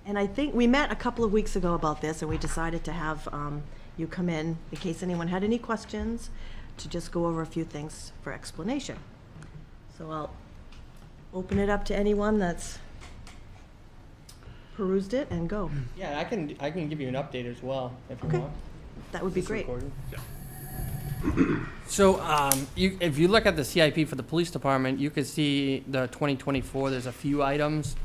And I think we met a couple of weeks ago about this, and we decided to have you come in case anyone had any questions, to just go over a few things for explanation. So I'll open it up to anyone that's perused it and go. Yeah, I can give you an update as well if you Okay. want. That would be Is this great. recorded? So if you look at the CIP for the police department, you can see the 2024, there's a few items.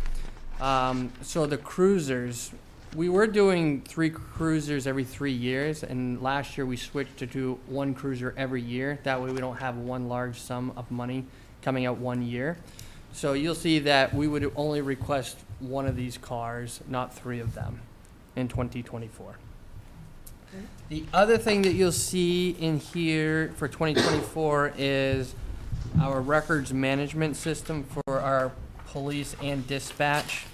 So the cruisers, we were doing 3 cruisers every 3 years, and last year we switched to do 1 cruiser every year. That way we don't have one large sum of money coming out 1 year. So you'll see that we would only request 1 of these cars, not 3 of them in 2024. The other thing that you'll see in here for 2024 is our records management system for our police and dispatch.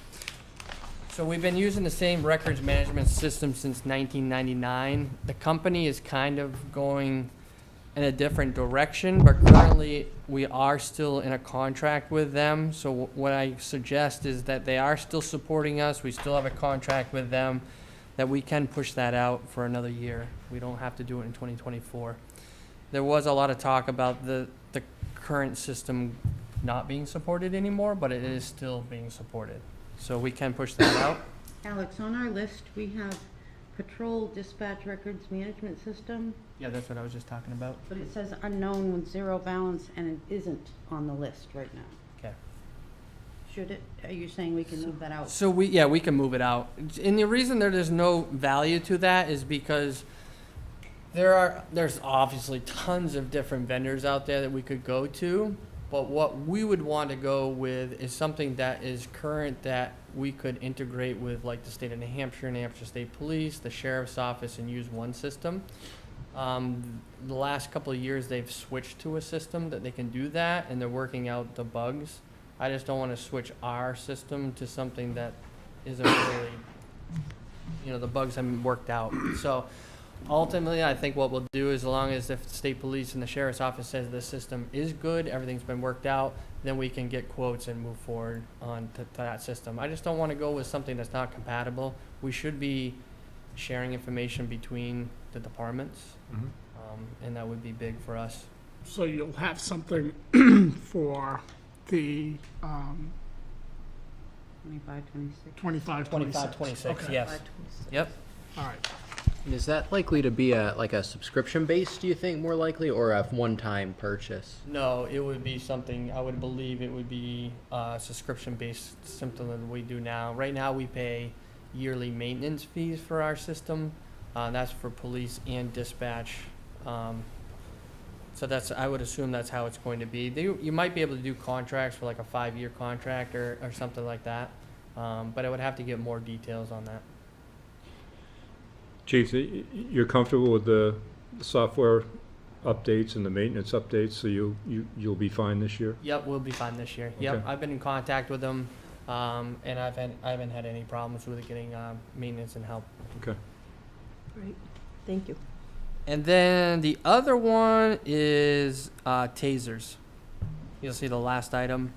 So we've been using the same records management system since 1999. The company is kind of going in a different direction, but currently we are still in a contract with them. So what I suggest is that they are still supporting us. We still have a contract with them, that we can push that out for another year. We don't have to do it in 2024. There was a lot of talk about the current system not being supported anymore, but it is still being supported. So we can push that out. Alex, on our list, we have patrol dispatch records management system, Yeah, that's what I was just talking about. but it says unknown with 0 balance, and it isn't on the list right now. Okay. Should it, are you saying we can move that out? So we can move it out. And the reason there's no value to that is because there's obviously tons of different vendors out there that we could go to, but what we would want to go with is something that is current, that we could integrate with, like the state of New Hampshire State Police, the sheriff's office, and use one system. The last couple of years they've switched to a system that they can do that, and they're working out the bugs. I just don't want to switch our system to something that isn't really, the bugs haven't worked out. So ultimately, I think what we'll do is, as long as the state police and the sheriff's office says the system is good, everything's been worked out, then we can get quotes and move forward on to that system. I just don't want to go with something that's not compatible. We should be sharing information between the departments, and that would be big for us. So you'll have something for the 25, 26? 25, 25, 26. 26, Okay. yes. Yep. All right. And is that likely to be like a subscription base, do you think, more likely, or a one-time purchase? No, it would be something, I would believe it would be subscription-based, something that we do now. Right now, we pay yearly maintenance fees for our system. That's for police and dispatch. So I would assume that's how it's going to be. You might be able to do contracts for like a 5-year contract or something like that, but I would have to get more details on that. Chief, you're comfortable with the software updates and the maintenance updates, so you'll be fine this year? Yep, we'll be fine this year. Yep, Okay. I've been in contact with them, and I haven't had any problems with it getting maintenance and help. Okay. Great, thank you. And then the other one is tasers. You'll see the last item.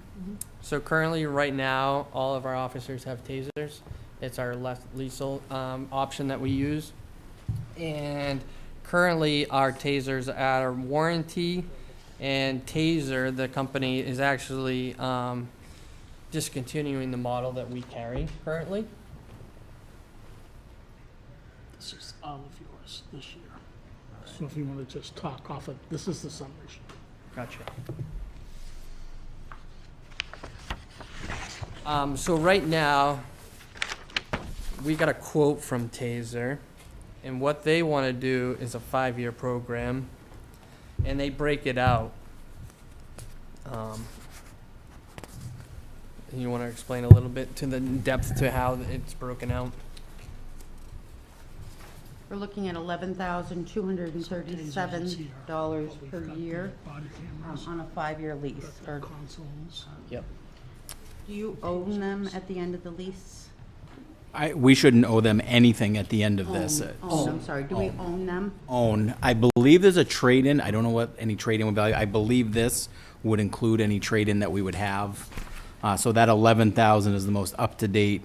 So currently, right now, all of our officers have tasers. It's our less lethal option that we use. And currently, our tasers are out of warranty, and Taser, the company, is actually discontinuing the model that we carry currently. This is all of yours this year. So if you want to just talk off of, this is the summary sheet. Gotcha. So right now, we got a quote from Taser, and what they want to do is a 5-year program, and they break it out. You want to explain a little bit to the depth to how it's broken out? We're looking at $11,237 per year Body cameras, on a 5-year lease. Or consoles. Yep. do you own them at the end of the lease? We shouldn't owe them anything at the end of this. Own, I'm sorry, do we own them? Own. I believe there's a trade-in. I don't know what any trade-in would value. I believe this would include any trade-in that we would have. So that 11,000 is the most up-to-date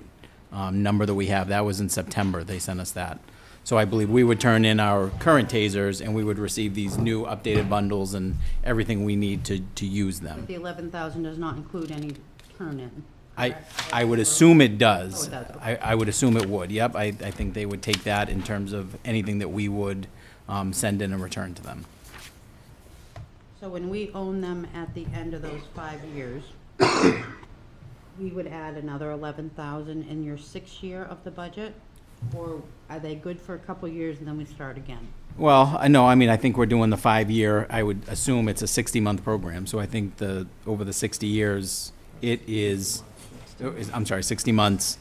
number that we have. That was in September, they sent us that. So I believe we would turn in our current tasers, and we would receive these new updated bundles and everything we need to use them. But the 11,000 does not include any turn-in. I would assume it does. Oh, it does, I would assume it would, yep. I think they would take that in terms of anything that we would send in and return to them. So when we own them at the end of those 5 years, we would add another 11,000 in your 6th year of the budget? Or are they good for a couple years and then we start again? Well, I think we're doing the 5-year, I would assume it's a 60-month program, so I think over the 60 years, I'm sorry, 60 months,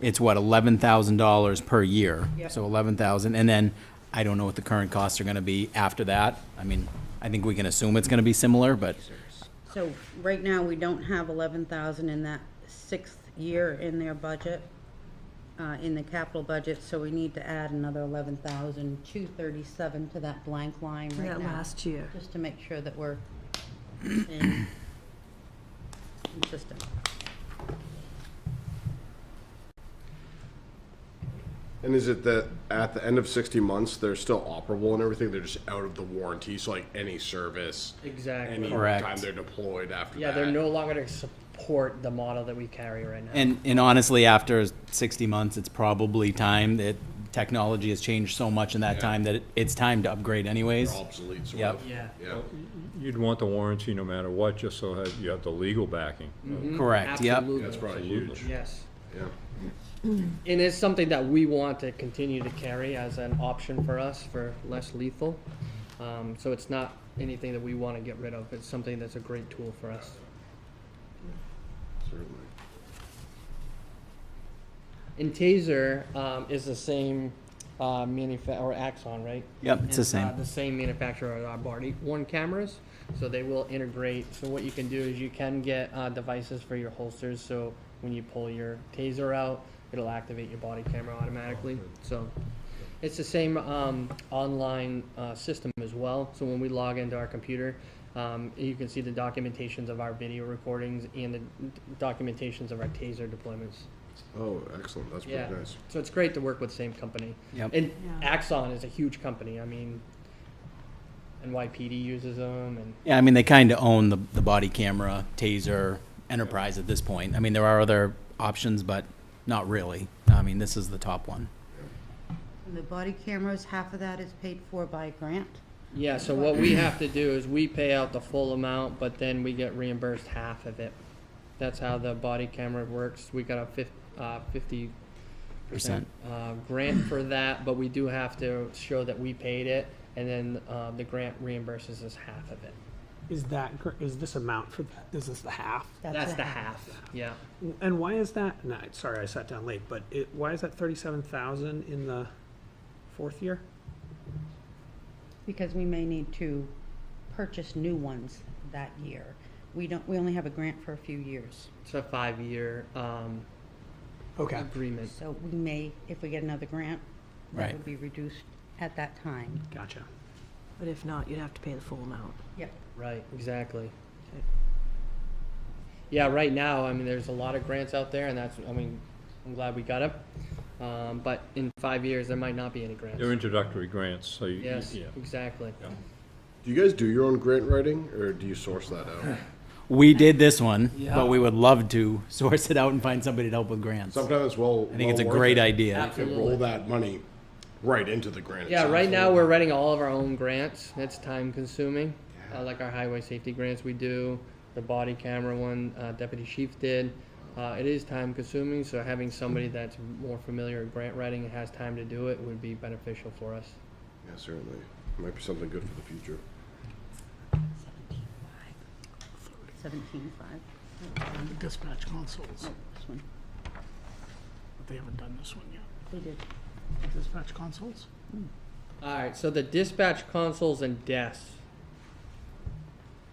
it's what, $11,000 per year? Yep. So 11,000, and then I don't know what the current costs are gonna be after that. I mean, I think we can assume it's gonna be similar, but, So right now, we don't have 11,000 in that 6th year in their budget, in the capital budget, so we need to add another 11,237 to that blank line right That now. last year. Just to make sure that we're in consistent. And is it that at the end of 60 months, they're still operable and everything? They're just out of the warranty, so like any service, Exactly. any Correct. time they're deployed after Yeah, that. they're no longer going to support the model that we carry right now. and honestly, after 60 months, it's probably time that technology has changed so much in that time that it's time to upgrade anyways. They're obsolete, sort Yep. of. Yeah. Yeah. You'd want the warranty no matter what, just so you have the legal backing. Mhm. Correct, yep. Absolutely. That's probably Absolutely. huge. Yes. Yeah. And it's something that we want to continue to carry as an option for us for less lethal. So it's not anything that we want to get rid of. It's something that's a great tool for us. Certainly. And Taser is the same or Axon, right? Yep, it's the same. The same manufacturer of our body-worn cameras, so they will integrate. So what you can do is you can get devices for your holsters, so when you pull your Taser out, it'll activate your body camera automatically. So it's the same online system as well. So when we log into our computer, you can see the documentations of our video recordings and the documentations of our Taser deployments. Oh, excellent. That's Yeah. pretty nice. So it's great to work with the same company. Yep. And Yeah. Axon is a huge company. I mean, NYPD uses them, and Yeah, I mean, they kind of own the body camera, taser, enterprise at this point. I mean, there are other options, but not really. I mean, this is the top one. And the body cameras, half of that is paid for by grant? yeah. So what we have to do is we pay out the full amount, but then we get reimbursed half of it. That's how the body camera works. We got a 50% grant for that, but we do have to show that we paid it, and then the grant reimburses us half of it. Is this amount for that, is this the half? That's the half. Yeah. And why is that, no, sorry, I sat down late, but why is that 37,000 in the 4th year? Because we may need to purchase new ones that year. We only have a grant for a few years. It's a 5-year Okay. agreement. So we may, if we get another grant, that Right. would be reduced at that time. Gotcha. But if not, you'd have to pay the full amount. Yep. Right, exactly. Yeah, right now, I mean, there's a lot of grants out there, and I'm glad we got them. But in 5 years, there might not be any grants. They're introductory grants, so you, Yes, yeah. exactly. Do you guys do your own grant writing, or do you source that out? We did this one, Yeah. but we would love to source it out and find somebody to help with grants. Sometimes, I think it's a great idea. You can roll that money right into the grant. Yeah, itself. right now, we're writing all of our own grants. It's time consuming. Like our highway safety grants we do, the body camera one Deputy Chief did. It is time consuming, so having somebody that's more familiar with grant writing and has time to do it would be beneficial for us. Yeah, certainly. Might be something good for the future. 17.5. The dispatch consoles, No, this one. but they haven't done this one yet. They did. Dispatch consoles? All right, so the dispatch consoles and desks.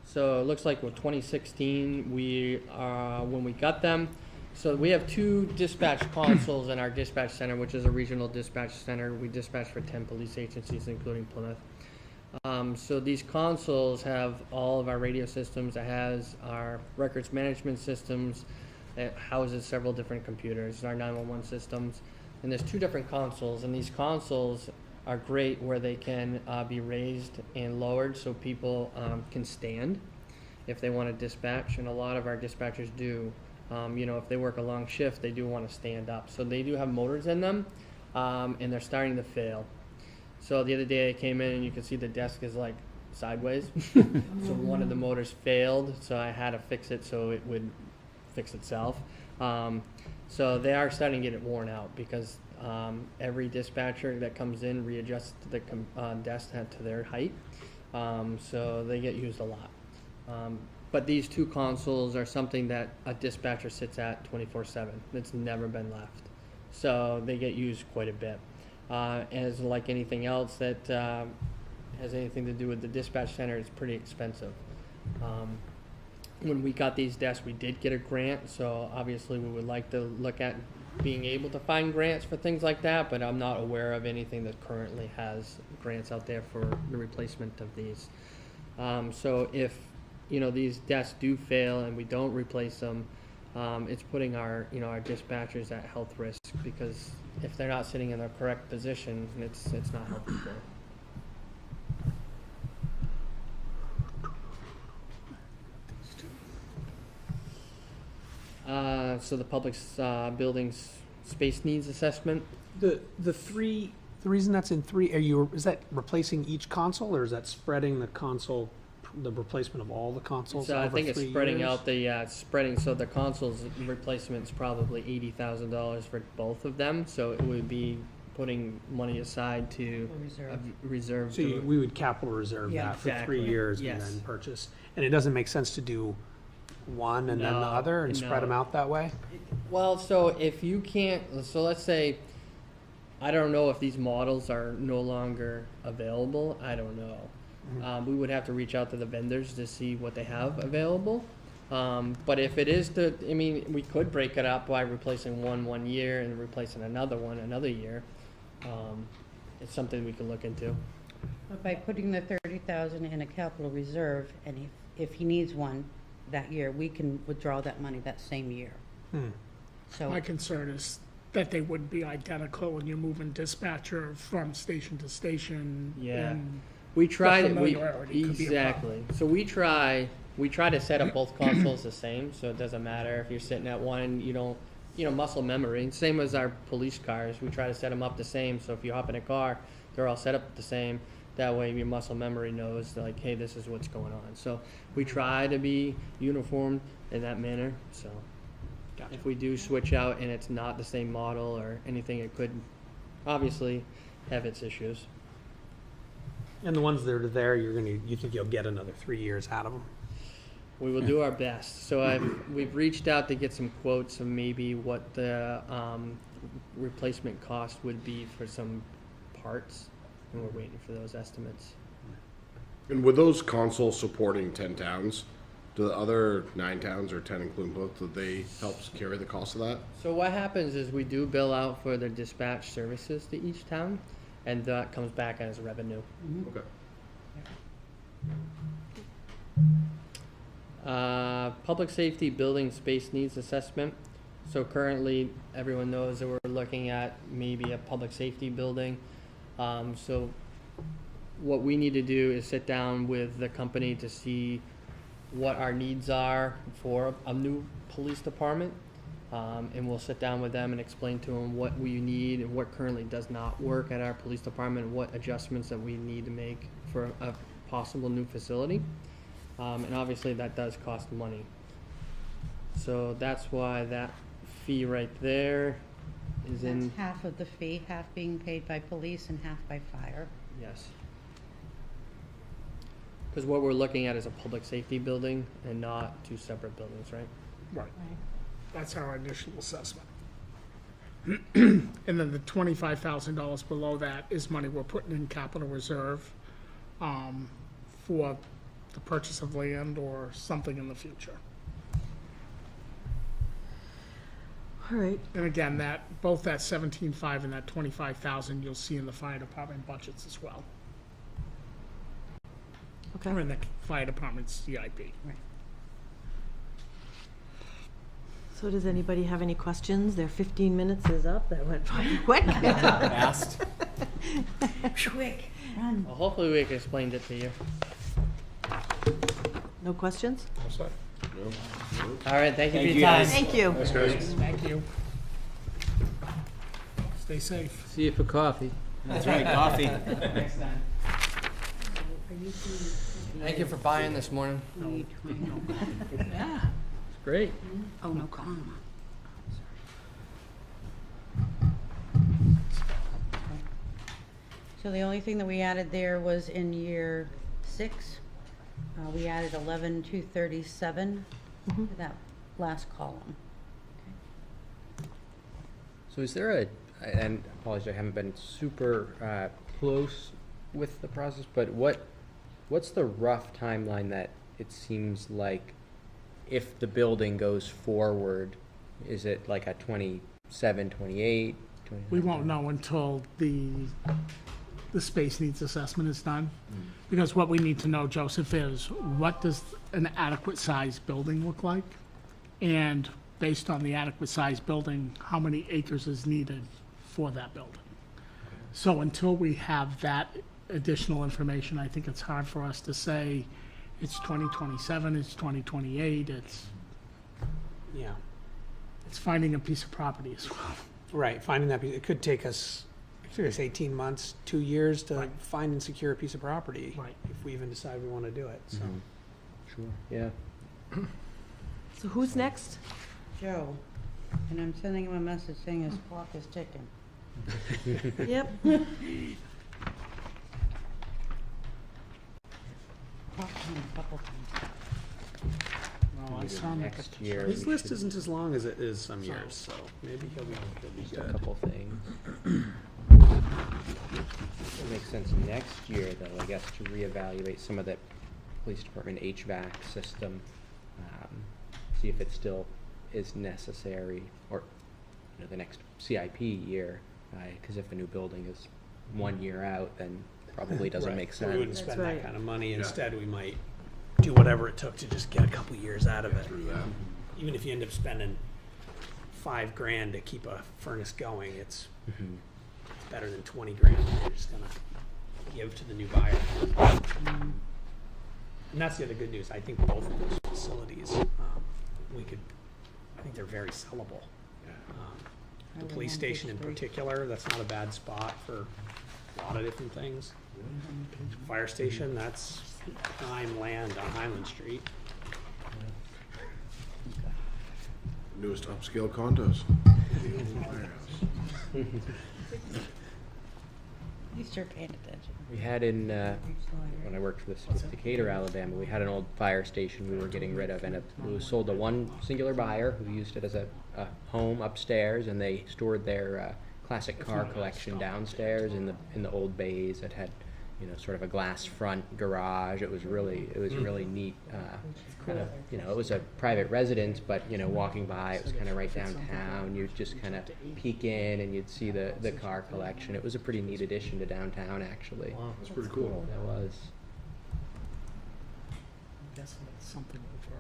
So it looks like with 2016, when we got them. So we have 2 dispatch consoles in our dispatch center, which is a regional dispatch center. We dispatch for 10 police agencies, including Plymouth. So these consoles have all of our radio systems. It has our records management systems. It houses several different computers, our 911 systems. And there's 2 different consoles, and these consoles are great where they can be raised and lowered so people can stand if they want to dispatch, and a lot of our dispatchers do. If they work a long shift, they do want to stand up. So they do have motors in them, and they're starting to fail. So the other day I came in and you can see the desk is like sideways. So one of the motors failed, so I had to fix it so it would fix itself. So they are starting to get it worn out because every dispatcher that comes in readjusts the desk to their height. So they get used a lot. But these 2 consoles are something that a dispatcher sits at 24/7. It's never been left. So they get used quite a bit. As like anything else that has anything to do with the dispatch center, it's pretty expensive. When we got these desks, we did get a grant, so obviously we would like to look at being able to find grants for things like that, but I'm not aware of anything that currently has grants out there for the replacement of these. So if these desks do fail and we don't replace them, it's putting our dispatchers at health risk, because if they're not sitting in the correct position, it's not healthy for them. So the public buildings space needs assessment. The reason that's in 3, is that replacing each console, or is that spreading the console, the replacement of all the consoles So I over think it's 3 spreading years? out the spreading. So the consoles replacement's probably $80,000 for both of them. So it would be putting money aside to reserve. So we would capital reserve Yeah. that for 3 Exactly. years and Yes. then purchase. And it doesn't make sense to do one and then the No, other and spread no. them out that way? Well, so if you can't, so let's say, I don't know if these models are no longer available. I don't know. We would have to reach out to the vendors to see what they have available. But if it is we could break it up by replacing one year and replacing another one another year. It's something we can look into. But by putting the 30,000 in a capital reserve, and if he needs one that year, we can withdraw that money that same year. So, My concern is that they wouldn't be identical when you're moving dispatcher from station to station. Yeah. And We tried it. familiarity could be a Exactly. So we try to set up both consoles the same, so it doesn't matter if you're sitting at one. You don't, muscle memory. Same as our police cars. We try to set them up the same. So if you hop in a car, they're all set up the same. That way your muscle memory knows, like, hey, this is what's going on. So we try to be uniform in that manner. So if we do switch out and it's not the same model or anything, it could obviously have its issues. And the ones that are there, you think you'll get another 3 years out of them? We will do our best. So we've reached out to get some quotes of maybe what the replacement cost would be for some parts, and we're waiting for those estimates. And with those consoles supporting 10 towns, do the other 9 towns or 10 including both, do they help carry the cost of that? So what happens is we do bill out for the dispatch services to each town, and that comes back as revenue. Okay. Public safety building space needs assessment. So currently, everyone knows that we're looking at maybe a public safety building. So what we need to do is sit down with the company to see what our needs are for a new police department. And we'll sit down with them and explain to them what we need and what currently does not work at our police department, and what adjustments that we need to make for a possible new facility. And obviously that does cost money. So that's why that fee right there is that's in, half of the fee, half being paid by police and half by fire. yes. Because what we're looking at is a public safety building and not 2 separate buildings, right? Right. That's our initial assessment. And then the $25,000 below that is money we're putting in capital reserve for the purchase of land or something in the future. All right, And again, both that 17.5 and that 25,000 you'll see in the fire department budgets as well, or okay. in the fire department's CIP. So does anybody have any questions? Their 15 minutes is up. That went pretty quick. Fast. Quick, run. Well, hopefully we explained it to you. No questions? All set? All right, thank you for Thank your you, time. guys. Thank you. Thanks, guys. Thank you. Stay safe. See you for coffee. That's right, coffee. Thank you for buying this morning. It's great. Oh, no, comma. So the only thing that we added there was in year 6, we added 11,237 to that last column. So is there and apologies, I haven't been super close with the process, but what's the rough timeline that it seems like if the building goes forward, is it like a 27, 28? We won't know until the space needs assessment is done. Because what we need to know, Joseph, is what does an adequate sized building look like? And based on the adequate sized building, how many acres is needed for that building? So until we have that additional information, I think it's hard for us to say it's 2027, it's 2028, Yeah, it's finding a piece of property as well. right, finding that, it could take us 18 months, 2 years to Right. find and secure a piece of property. Right. If we even decide we want to do it, so. Sure. Yeah. So who's next? Joe, and I'm sending him a message saying his clock is ticking. Yep. Talked to him a couple times. Well, I saw him at the- Next year. His we list should- isn't as long as it is some years, so maybe he'll be Just a good. couple things. It makes sense next year, though, I guess, to reevaluate some of the police department HVAC system, see if it still is necessary, or, the next CIP year, because if a new building is 1 year out, then probably doesn't Right. make We wouldn't sense. spend right. that kind of money. Yeah. Instead, we might do whatever it took to just get a couple years out of it. Through that. Even if you end up spending $5,000 to keep a furnace going, it's better than 20 grand that you're just gonna give to the new buyer. And that's the other good news. I think both of those facilities, I think they're very sellable. The would police want station in these three. particular, that's not a bad spot for a lot of different things. Fire station, that's prime land on Highland Street. Newest upscale condos. He's sure paying attention. We had when I worked for the city of Decatur, Alabama, we had an old fire station we were getting rid of, and it was sold to one singular buyer who used it as a home upstairs, and they stored their classic car collection downstairs in the old bays that had, sort of a glass front garage. It was really neat. Kind of, it was a private residence, but walking by, it was kind of right downtown. You'd just kind of peek in, and you'd see the car collection. It was a pretty neat addition to downtown, actually. That's pretty cool. It was. I'm guessing it's something over.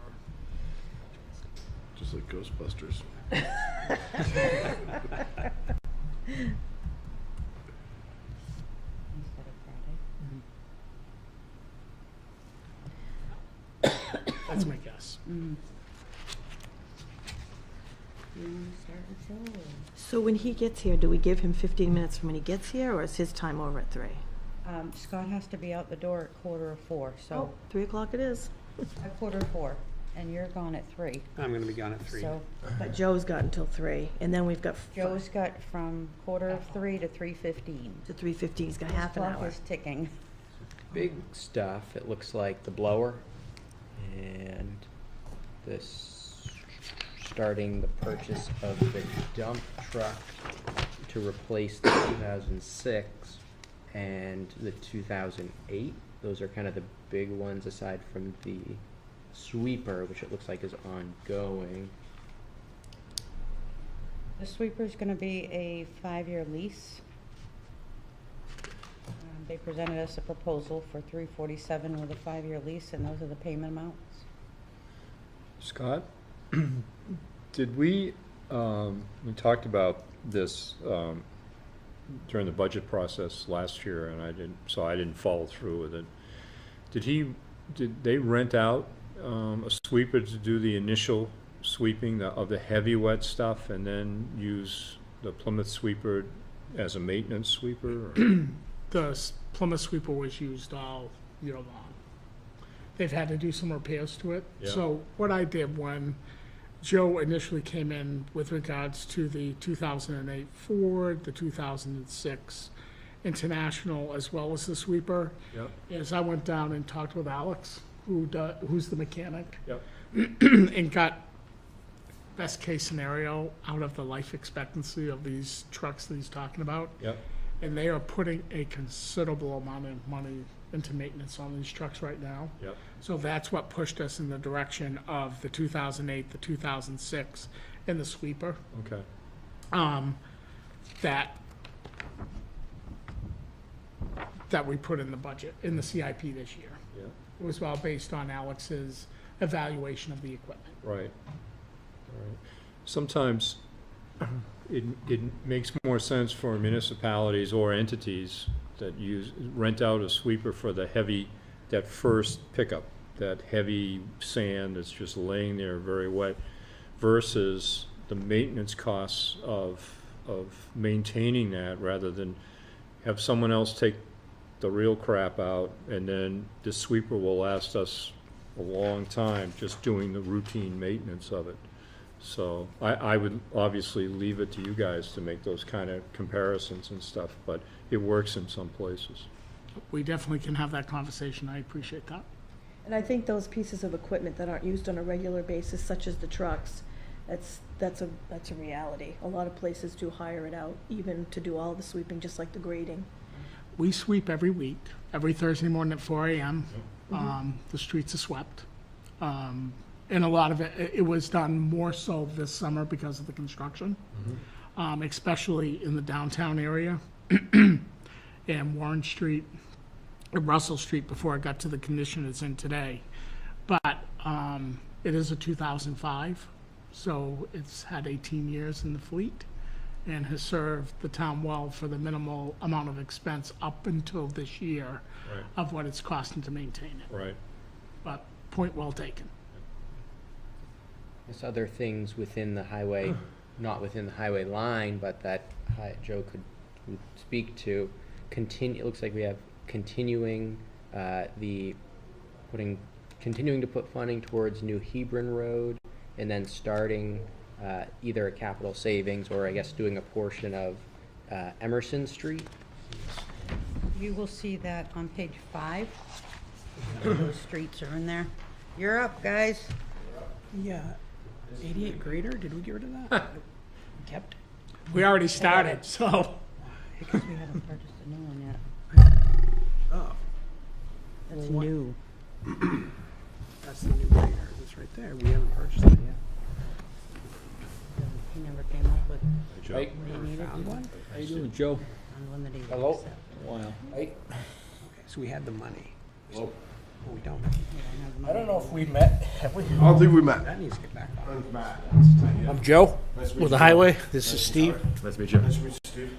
Just like Ghostbusters. Instead of Friday. That's my guess. So when he gets here, do we give him 15 minutes from when he gets here, or is his time over at 3? Scott has to be out the door at 3:45, so 3 o'clock it is. at 3:45, and you're gone at 3. I'm gonna be gone at 3. So But Joe's got until 3, and then we've got Joe's got from 3:45 to 3:15. to 3:15. He's got half an Clock hour. is ticking. Big stuff. It looks like the blower and this starting the purchase of the dump truck to replace the 2006 and the 2008. Those are kind of the big ones aside from the sweeper, which it looks like is ongoing. The sweeper's gonna be a 5-year lease. They presented us a proposal for $347 with a 5-year lease, and those are the payment amounts. Scott, Did we talked about this during the budget process last year, and I didn't follow through with it. Did they rent out a sweeper to do the initial sweeping of the heavy wet stuff, and then use the Plymouth sweeper as a maintenance sweeper? The Plymouth sweeper was used all year long. They've had to do some repairs to it. Yeah. So what I did when Joe initially came in with regards to the 2008 Ford, the 2006 International, as well as the sweeper, Yep. is I went down and talked with Alex, who's the mechanic, Yep. and got best case scenario out of the life expectancy of these trucks that he's talking about. Yep. And they are putting a considerable amount of money into maintenance on these trucks right now. Yep. So that's what pushed us in the direction of the 2008, the 2006, and the sweeper. Okay. That we put in the budget, in the CIP this year. Yeah. It was all based on Alex's evaluation of the equipment. Right. Right. Sometimes it makes more sense for municipalities or entities that rent out a sweeper for that first pickup, that heavy sand that's just laying there very wet, versus the maintenance costs of maintaining that, rather than have someone else take the real crap out, and then the sweeper will last us a long time just doing the routine maintenance of it. So I would obviously leave it to you guys to make those kind of comparisons and stuff, but it works in some places. We definitely can have that conversation. I appreciate that. And I think those pieces of equipment that aren't used on a regular basis, such as the trucks, that's a reality. A lot of places do hire it out, even to do all the sweeping, just like the grading. We sweep every week, every Thursday morning at 4 a.m. The streets are swept. And a lot of it was done more so this summer because of the construction, especially in the downtown area and Warren Street, Russell Street, before it got to the condition it's in today. But it is a 2005, so it's had 18 years in the fleet and has served the town well for the minimal amount of expense up until this year Right. of what it's costing to maintain it. Right. But point well taken. There's other things within the highway, not within the highway line, but that Joe could speak to. It looks like we have continuing continuing to put funding towards New Hebron Road, and then starting either a capital savings or I guess doing a portion of Emerson Street. You will see that on page 5. Those streets are in there. You're up, guys. Yeah, 88 grader, did we get rid of that? We kept it? We already started, so. Because we haven't purchased a new one yet. Oh, That's Well, what- new. that's the new grader, it's right there, we haven't purchased it yet. He never came up with Joe. what he needed. Found one? How you doing, Joe? Unlimited. Hello? accept. Wow. Okay, so we had the money. Hello. But we don't. We don't have the I don't money. know if we met, have we? I don't think we met. That needs to get back on. Matt. I'm Joe Nice to meet with the you. highway. This is Steve. Nice to meet you. Nice to meet you, Steve.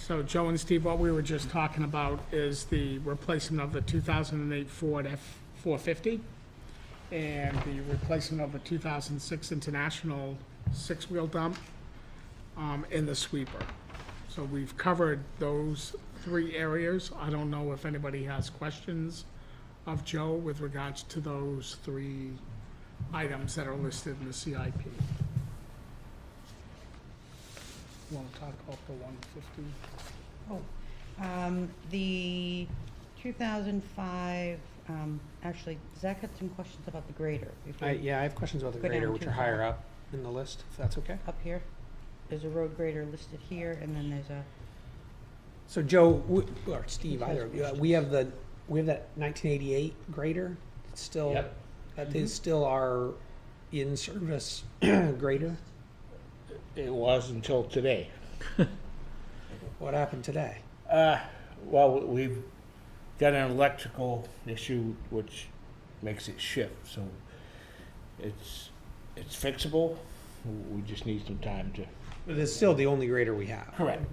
So Joe and Steve, what we were just talking about is the replacement of the 2008 Ford F-450 and the replacement of the 2006 International six-wheel dump and the sweeper. So we've covered those 3 areas. I don't know if anybody has questions of Joe with regards to those 3 items that are listed in the CIP. Want to talk about the 150? The 2005, actually, Zach had some questions about the grader. Before we Yeah, I have questions about the Go down grader, which to are the higher bottom. up in the list, if that's okay. Up here, there's a road grader listed here, and then there's a, So Joe, or Steve, either of you, we have that 1988 grader. It's still, Yep. that is still our in-service grader. It was until today. What happened today? Well, we've got an electrical issue which makes it shift, so it's fixable. We just need some time to. But it's still the only grader we have. Correct.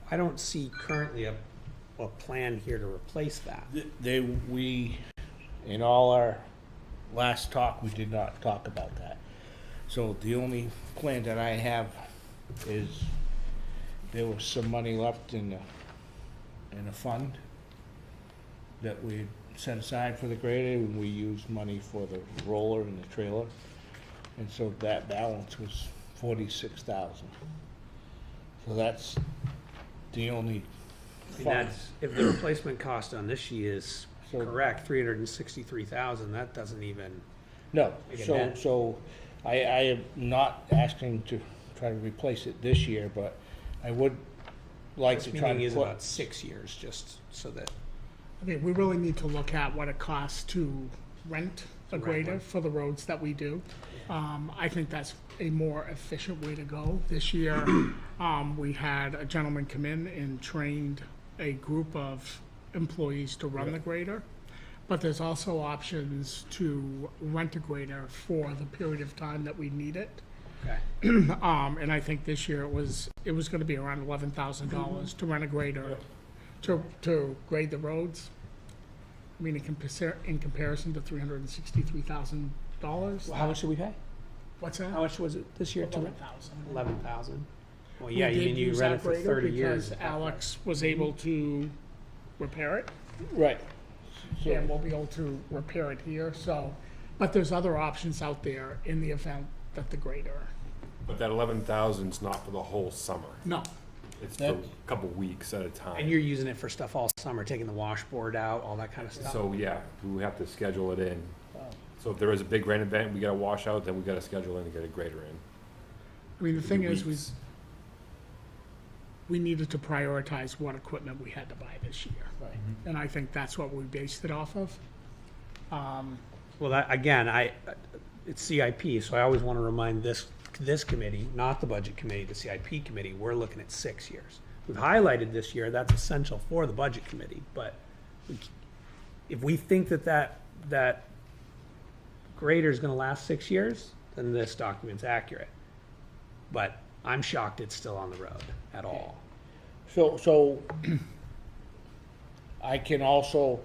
I don't see currently a plan here to replace that. In all our last talk, we did not talk about that. So the only plan that I have is there was some money left in a fund that we set aside for the grader, and we used money for the roller and the trailer. And so that balance was 46,000. So that's the only And fund. that's, if the replacement cost on this sheet is So- correct, 363,000, that doesn't even, No, Make it so, net. so I am not asking to try to replace it this year, but I would like this to try meeting to is put. about 6 years, just so that, I mean, we really need to look at what it costs to rent a rent grader one. for the roads that we do. I think that's a more efficient way to go. This year, we had a gentleman come in and trained a group of employees to run the grader. But there's also options to rent a grader for the period of time that we need it. okay. And I think this year it was gonna be around $11,000 to rent a grader to grade the roads. I mean, in comparison to $363,000. Well, how much did we pay? What's that? How much was it this year? 11,000. 11,000. Well, We yeah, you did mean you use read that it for grader 30 years. Because Alex was able to repair it, Right. and we'll be able to repair it here, so. But there's other options out there in the event that the grader, But that 11,000's not for the whole summer. no. It's for a couple weeks at a time. And you're using it for stuff all summer, taking the washboard out, all that kind of stuff? So, yeah, we have to schedule it in. So if there is a big rain event, we gotta wash out, then we gotta schedule in to get a grader in. I mean, the thing is, Weeks. we needed to prioritize what equipment we had to buy this year. Right. And I think that's what we based it off of. Well, that, again, it's CIP, so I always want to remind this committee, not the budget committee, the CIP committee, we're looking at 6 years. We've highlighted this year, that's essential for the budget committee, but if we think that grader's gonna last 6 years, then this document's accurate. But I'm shocked it's still on the road at all. So I can also,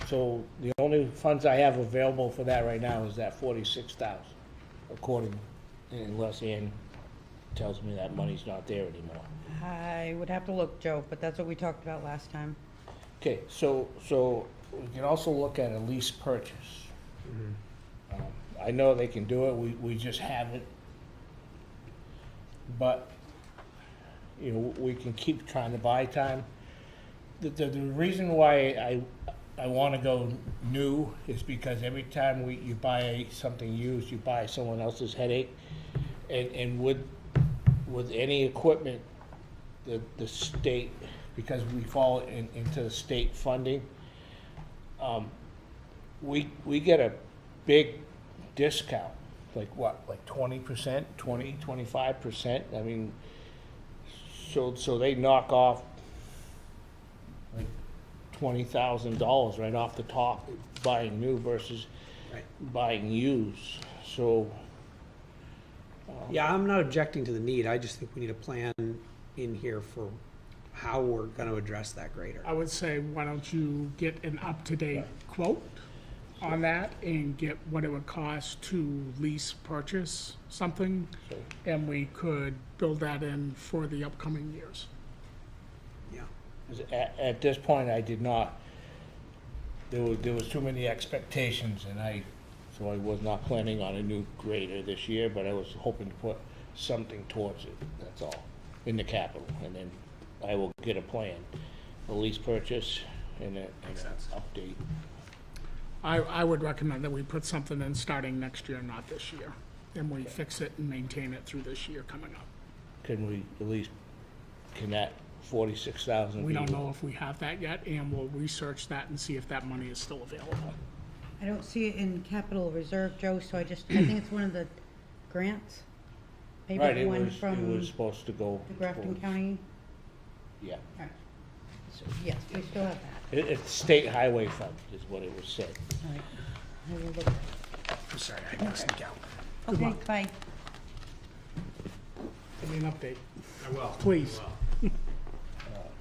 so the only funds I have available for that right now is that 46,000, according, unless Ann tells me that money's not there anymore. I would have to look, Joe, but that's what we talked about last time. Okay, so we can also look at a lease purchase. I know they can do it, we just haven't. But, we can keep trying to buy time. The reason why I wanna go new is because every time you buy something used, you buy someone else's headache. And with any equipment, the state, because we fall into the state funding, we get a big discount, like 20%, 25%, I mean, so they knock off like $20,000 right off the top, buying new versus Right. buying used, so. Yeah, I'm not objecting to the need, I just think we need a plan in here for how we're gonna address that grader. I would say, why don't you get an up-to-date quote on that and get what it would cost to lease, purchase something, So- and we could build that in for the upcoming years. Yeah. At this point, I did not, there was too many expectations, and so I was not planning on a new grader this year, but I was hoping to put something towards it, that's all, in the capital, and then I will get a plan, a lease purchase and an update. I would recommend that we put something in starting next year, not this year, and we fix it and maintain it through this year coming up. Can we at least, can that 46,000 We be? don't know if we have that yet, and we'll research that and see if that money is still available. I don't see it in capital reserve, Joe, so I think it's one of the grants. Maybe Right, the it one was from supposed to go. the Grafton towards- County. Yeah, Alright. So, yes, we still have that. it's state highway fund is what it was said. All right. I will look. I'm sorry, I missed the count. Okay, bye. Give me an update. I will. Please.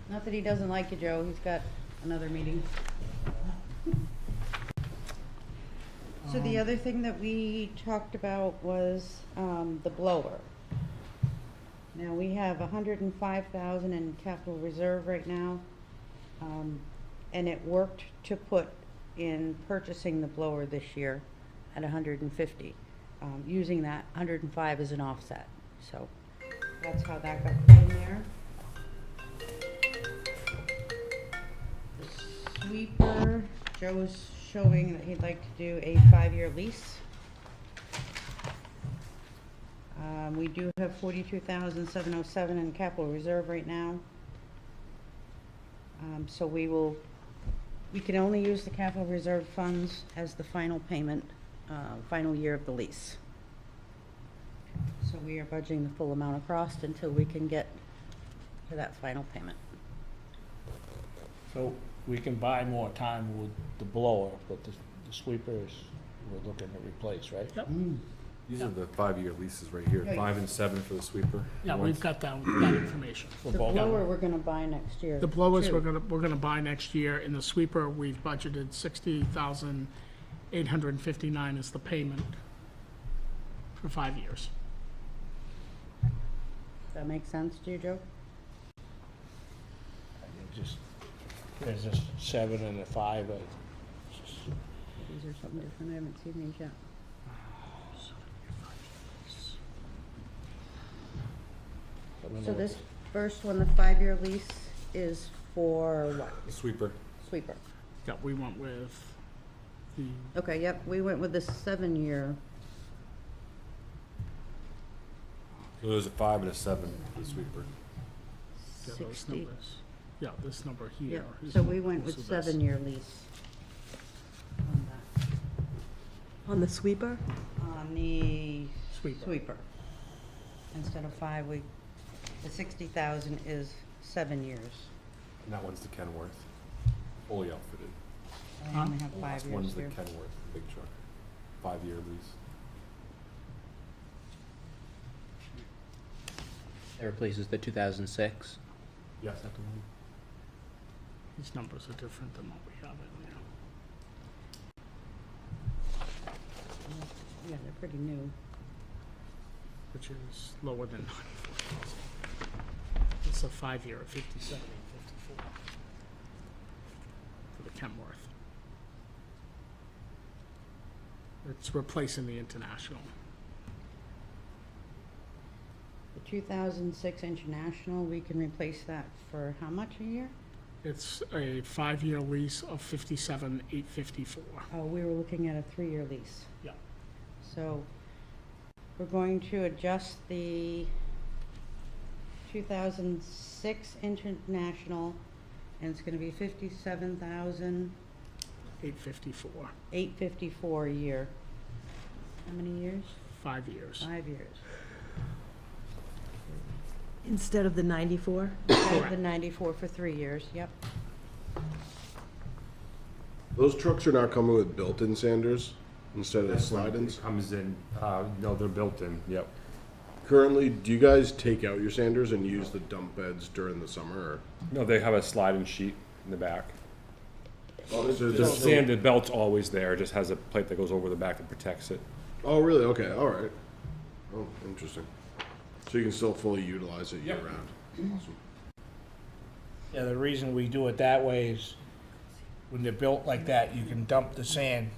Not that he doesn't like you, Joe, he's got another meeting. So the other thing that we talked about was, the blower. Now, we have 105,000 in capital reserve right now. And it worked to put in purchasing the blower this year at 150, using that 105 as an offset. So that's how that got put in there. The sweeper, Joe's showing that he'd like to do a 5-year lease. We do have 42,707 in capital reserve right now. So we can only use the capital reserve funds as the final payment, final year of the lease. So we are budgeting the full amount across until we can get to that final payment. So we can buy more time with the blower, but the sweepers we're looking to replace, right? Yep. These are the 5-year leases right here, Right. 5 and 7 for the sweeper. Yeah, we've got that information. For The both? blower we're gonna buy next year. The blowers too. we're gonna buy next year, and the sweeper, we've budgeted 60,859 as the payment for 5 years. Does that make sense to you, Joe? Just, there's a 7 and a 5. These are something different, I haven't seen these yet. So this first one, the 5-year lease, is for what? The sweeper. Sweeper. Yeah, we went with the, Okay, yep, we went with the 7-year. So there's a 5 and a 7 for the sweeper. yeah, those 60. numbers. Yeah, this number Yep, here. is so we went this with is this. 7-year lease. On that. On the sweeper? On the Sweeper. sweeper. Instead of 5, the 60,000 is 7 years. And that one's the Kenworth, fully outfitted. I only have The 5 last years one's the here. Kenworth, the big truck, 5-year lease. That replaces the 2006. Yes. Is that the one? These numbers are different than what we have in there, Yeah, they're pretty new. which is lower than 94,000. It's a 5-year at 57,854 for the Kenworth. It's replacing the International. The 2006 International, we can replace that for how much a year? It's a 5-year lease of 57,854. Oh, we were looking at a 3-year lease. Yeah. So we're going to adjust the 2006 International, and it's going to be 57,854 854, a year. How many years? 5 years. 5 years. Instead of the 94? Instead of the 94 for 3 years, yep. Those trucks are now coming with built-in sanders instead of slide-ins. It comes in, no, they're built in, yep. Currently, do you guys take out your sanders and use the dump beds during the summer? Or? No, they have a sliding sheet in the back. Oh, is The sanded belt's always there, it just has a plate that goes over the back that protects it. Oh, really? Okay, all right. Oh, interesting. So you can still fully utilize it Yep. year-round. Awesome. Yeah, the reason we do it that way is when they're built like that, you can dump the sand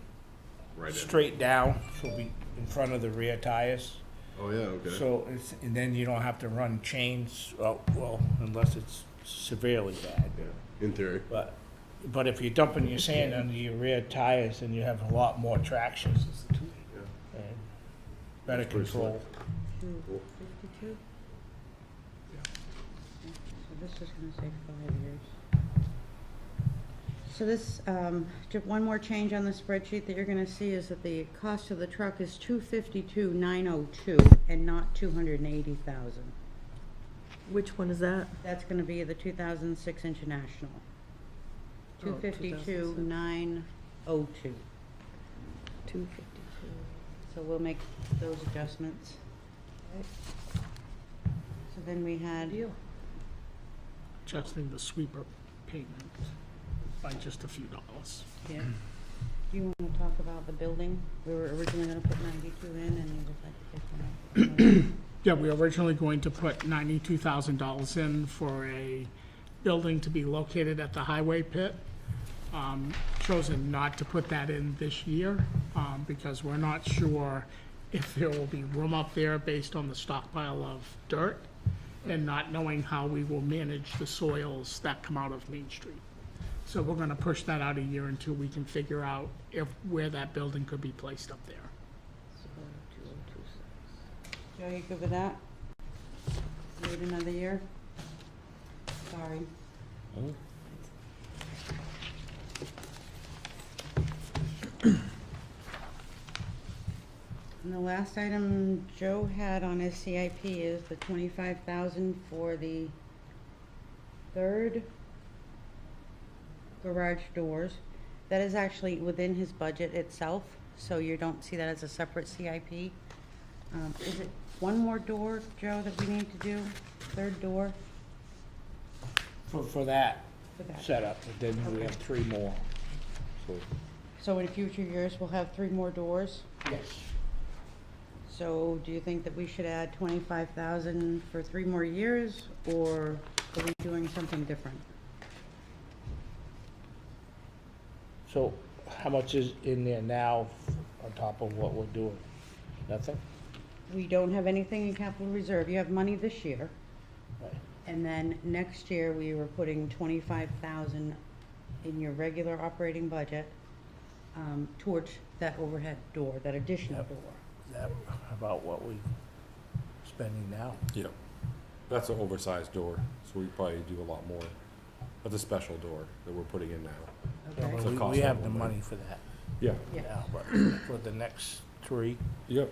Right in. straight down, so it'll be in front of the rear tires. Oh, yeah, okay. So it's, and then you don't have to run chains, well, unless it's severely bad. Yeah, in theory. But if you're dumping your sand under your rear tires, then you have a lot more traction and better That's pretty control. 252? So this is gonna say 5 years. So this, just one more change on the spreadsheet that you're gonna see is that the cost of the truck is 252,902 and not 280,000. Which one is that? That's gonna be the 2006 International. Oh, 252,902. 252. So we'll make those adjustments. So then we had, Adjusting the sweeper payment by just a few dollars. yeah. Do you want to talk about the building? We were originally gonna put 92 in and you decided to take one out. Yeah, we were originally going to put $92,000 in for a building to be located at the highway pit. Chosen not to put that in this year, because we're not sure if there will be room up there based on the stockpile of dirt and not knowing how we will manage the soils that come out of Main Street. So we're gonna push that out a year until we can figure out where that building could be placed up there. So 2026. Joe, you good with that? Wait another year? Sorry. And the last item Joe had on his CIP is the 25,000 for the third garage doors. That is actually within his budget itself, so you don't see that as a separate CIP. Is it one more door, Joe, that we need to do? Third door For that for that? setup, but then we have 3 more. So, So in future years, we'll have 3 more doors? yes. So do you think that we should add 25,000 for 3 more years, or are we doing something different? So how much is in there now on top of what we're doing? Nothing? We don't have anything in capital reserve. You have money this year, Right. and then next year, we were putting 25,000 in your regular operating budget towards that overhead door, that additional Yep. door. Is that about what we spending now? Yeah. That's an oversized door, so we probably do a lot more. That's a special door that we're putting in now. Okay. So it costs We a have the little money for that Yeah. Yeah. now, but for the next 3, Yep.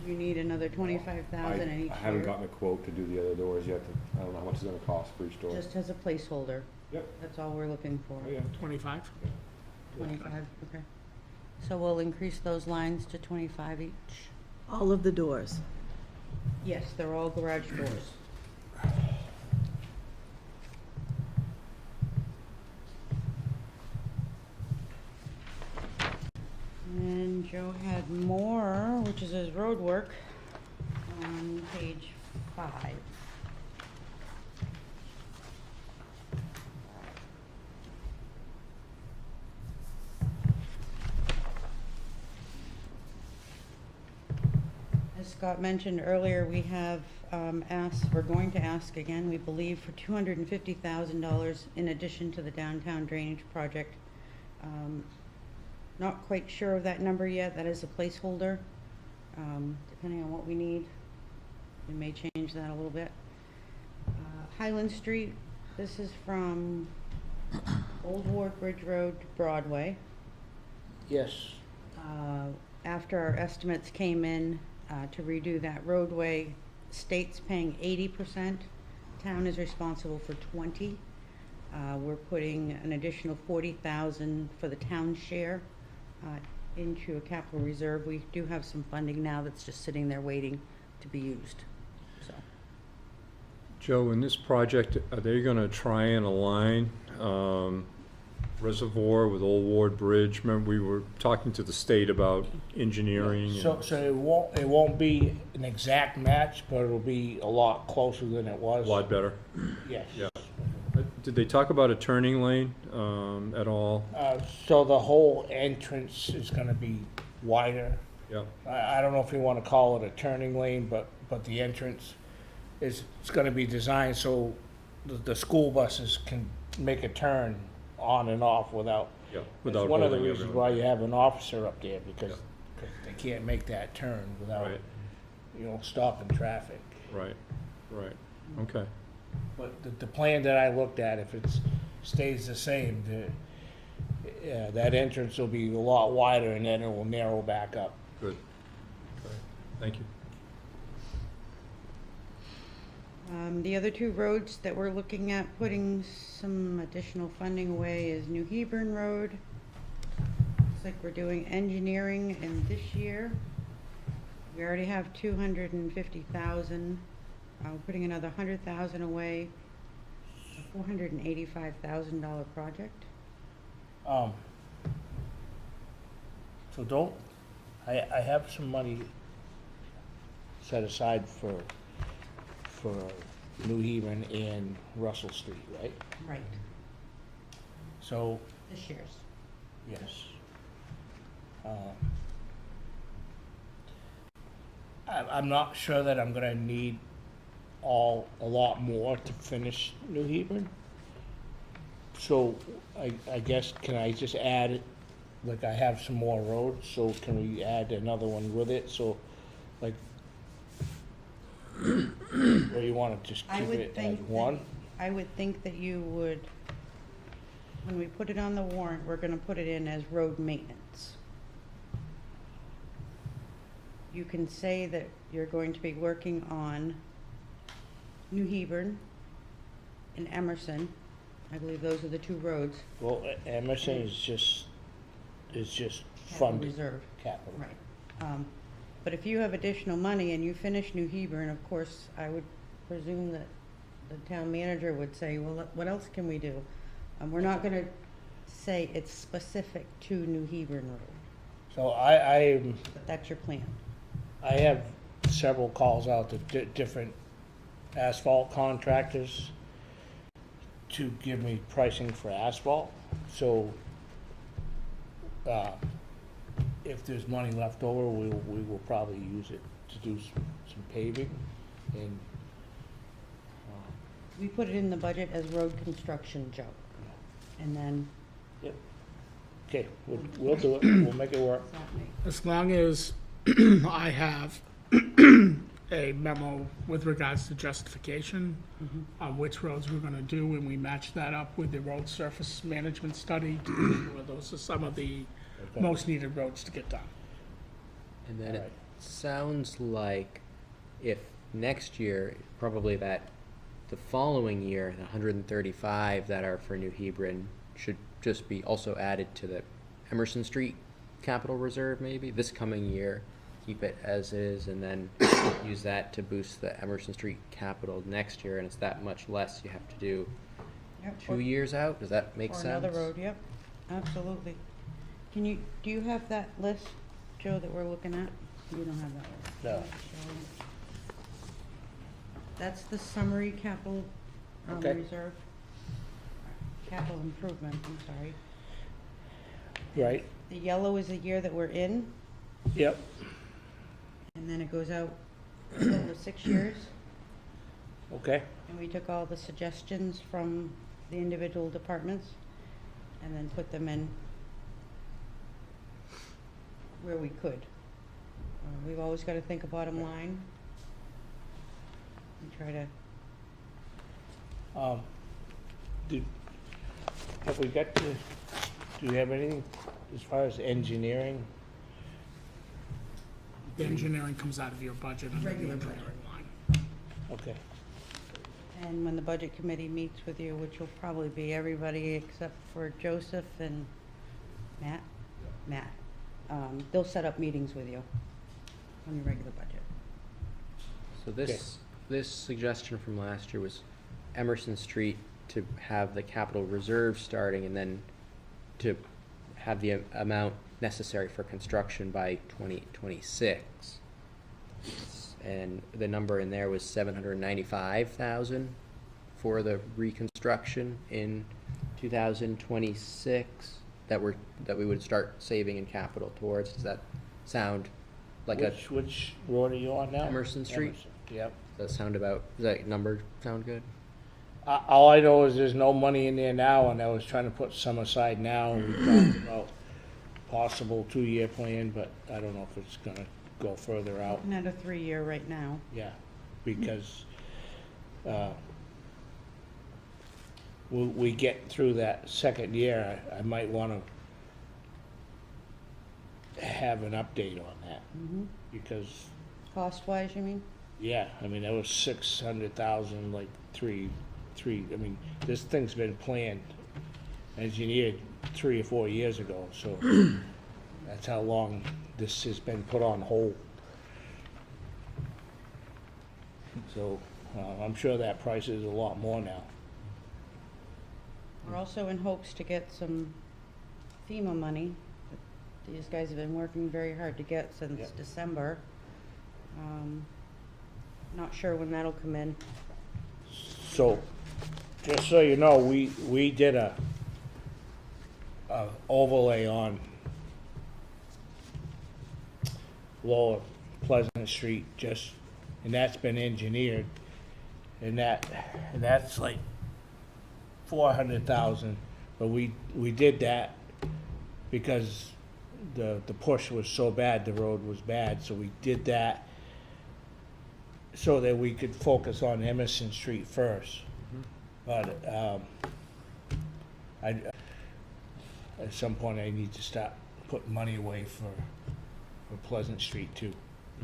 You need another 25,000 in each I haven't year, gotten a quote to do the other doors yet. I don't know how much it's gonna cost for each door. just as a placeholder. Yep. That's all we're looking for. Oh, yeah. 25? 25, okay. So we'll increase those lines to 25 each? All of the doors. Yes, they're all garage doors. And Joe had more, which is his road work, on page 5. As Scott mentioned earlier, we have we're going to ask again, we believe, for $250,000 in addition to the downtown drainage project. Not quite sure of that number yet. That is a placeholder. Depending on what we need, we may change that a little bit. Highland Street, this is from Old Ward Bridge Road to Broadway. yes. After our estimates came in to redo that roadway, state's paying 80%, town is responsible for 20. We're putting an additional 40,000 for the town share into a capital reserve. We do have some funding now that's just sitting there waiting to be used, so. Joe, in this project, are they gonna try and align Reservoir with Old Ward Bridge? Remember, we were talking to the state about engineering. So it won't be an exact match, but it'll be a lot closer than it was. A lot better. Yes. Yeah. Did they talk about a turning lane at all? So the whole entrance is gonna be wider. Yeah. I don't know if you wanna call it a turning lane, but the entrance it's gonna be designed so the school buses can make a turn on and off without. Yeah. It's Without one of the holding reasons everyone. why you have an officer up there, because Yeah. 'cause they can't make that turn without, Right. stopping traffic. Right, right, okay. But the plan that I looked at, if it stays the same, that entrance will be a lot wider and then it will narrow back up. Good. Okay. Thank you. The other 2 roads that we're looking at putting some additional funding away is New Hebron Road. Looks like we're doing engineering in this year We already have 250,000. We're putting another 100,000 away. A $485,000 project. So don't, I have some money set aside for New Haven and Russell Street, right? Right. So, This year's. yes. I'm not sure that I'm gonna need a lot more to finish New Haven. So, I guess, can I just add it, like I have some more roads, so can we add another one with it, so, like, or you wanna just I keep would it as think that- one? I would think that you would, when we put it on the warrant, we're gonna put it in as road maintenance. You can say that you're going to be working on New Hebron and Emerson. I believe those are the two roads. Well, Emerson is just Capital funded Reserve. capital. Right. But if you have additional money and you finish New Hebron, of course, I would presume that the town manager would say, well, what else can we do? We're not gonna say it's specific to New Hebron Road, So I but that's your plan. have several calls out to different asphalt contractors to give me pricing for asphalt. So, if there's money left over, we will probably use it to do some paving and, We put it in the budget as road construction, Joe. And then, yep. Okay, we'll do it, we'll make it work. As long as I have a memo with regards to justification on which roads we're gonna do, and we match that up with the road surface management study to be sure those are some of the Okay. most needed roads to get done. And then Alright. it sounds like if next year, probably that the following year, the 135 that are for New Hebron should just be also added to the Emerson Street Capital Reserve maybe this coming year. Keep it as is and then use that to boost the Emerson Street capital next year, and it's that much less you have to do yep, 2 years out. Does that make or sense? another road, yep, absolutely. Do you have that list, Joe, that we're looking at? You don't have that list. No. That's the summary capital, Okay. reserve. Capital improvement, I'm sorry. Right, The yellow is the year that we're in, yep, and then it goes out over 6 years. okay, And we took all the suggestions from the individual departments and then put them in where we could. We've always got to think of bottom line. And try to, have we got to, do you have anything as far as engineering? The engineering comes out of your budget under the Regular engineering budget. line. Okay, and when the budget committee meets with you, which will probably be everybody except for Joseph and Matt, they'll set up meetings with you on your regular budget. So this suggestion from last year was Emerson Street to have the capital reserve starting and then to have the amount necessary for construction by 2026. And the number in there was 795,000 for the reconstruction in 2026 that we would start saving in capital towards. Does that sound like which road are you on now? Emerson Street? Emerson, yep. does that number sound good? All I know is there's no money in there now, and I was trying to put some aside now, and we talked about possible 2-year plan, but I don't know if it's gonna go further out, Looking at a 3-year right now. yeah, because, we get through that second year, I might wanna have an update on that, because, Cost-wise, you mean? yeah, I mean, that was 600,000, like, I mean, this thing's been planned, engineered 3 or 4 years ago, so that's how long this has been put on hold. So, I'm sure that price is a lot more now. We're also in hopes to get some FEMA money that these guys have been working very hard to get since Yep. December. Not sure when that'll come in. So, just so you know, we did a overlay on Lower Pleasant Street, and that's been engineered, and that's like 400,000, but we did that because the push was so bad, the road was bad, so we did that so that we could focus on Emerson Street first. But, at some point, I need to start putting money away for Pleasant Street too.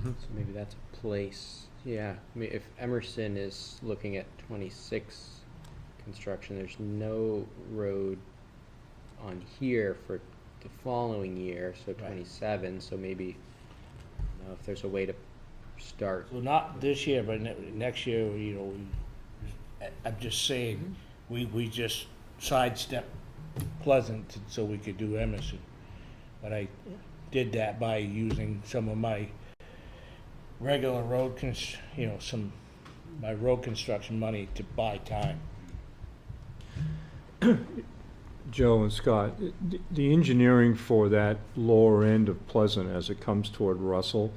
So maybe that's a place, yeah, I mean, if Emerson is looking at 26 construction, there's no road on here for the following year, so 27, so maybe, you know, if there's a way to start. So not this year, but next year, you know, I'm just saying, we just sidestepped Pleasant so we could do Emerson. But I did that by using some of my regular road, my road construction money to buy time. Joe and Scott, the engineering for that lower end of Pleasant as it comes toward Russell,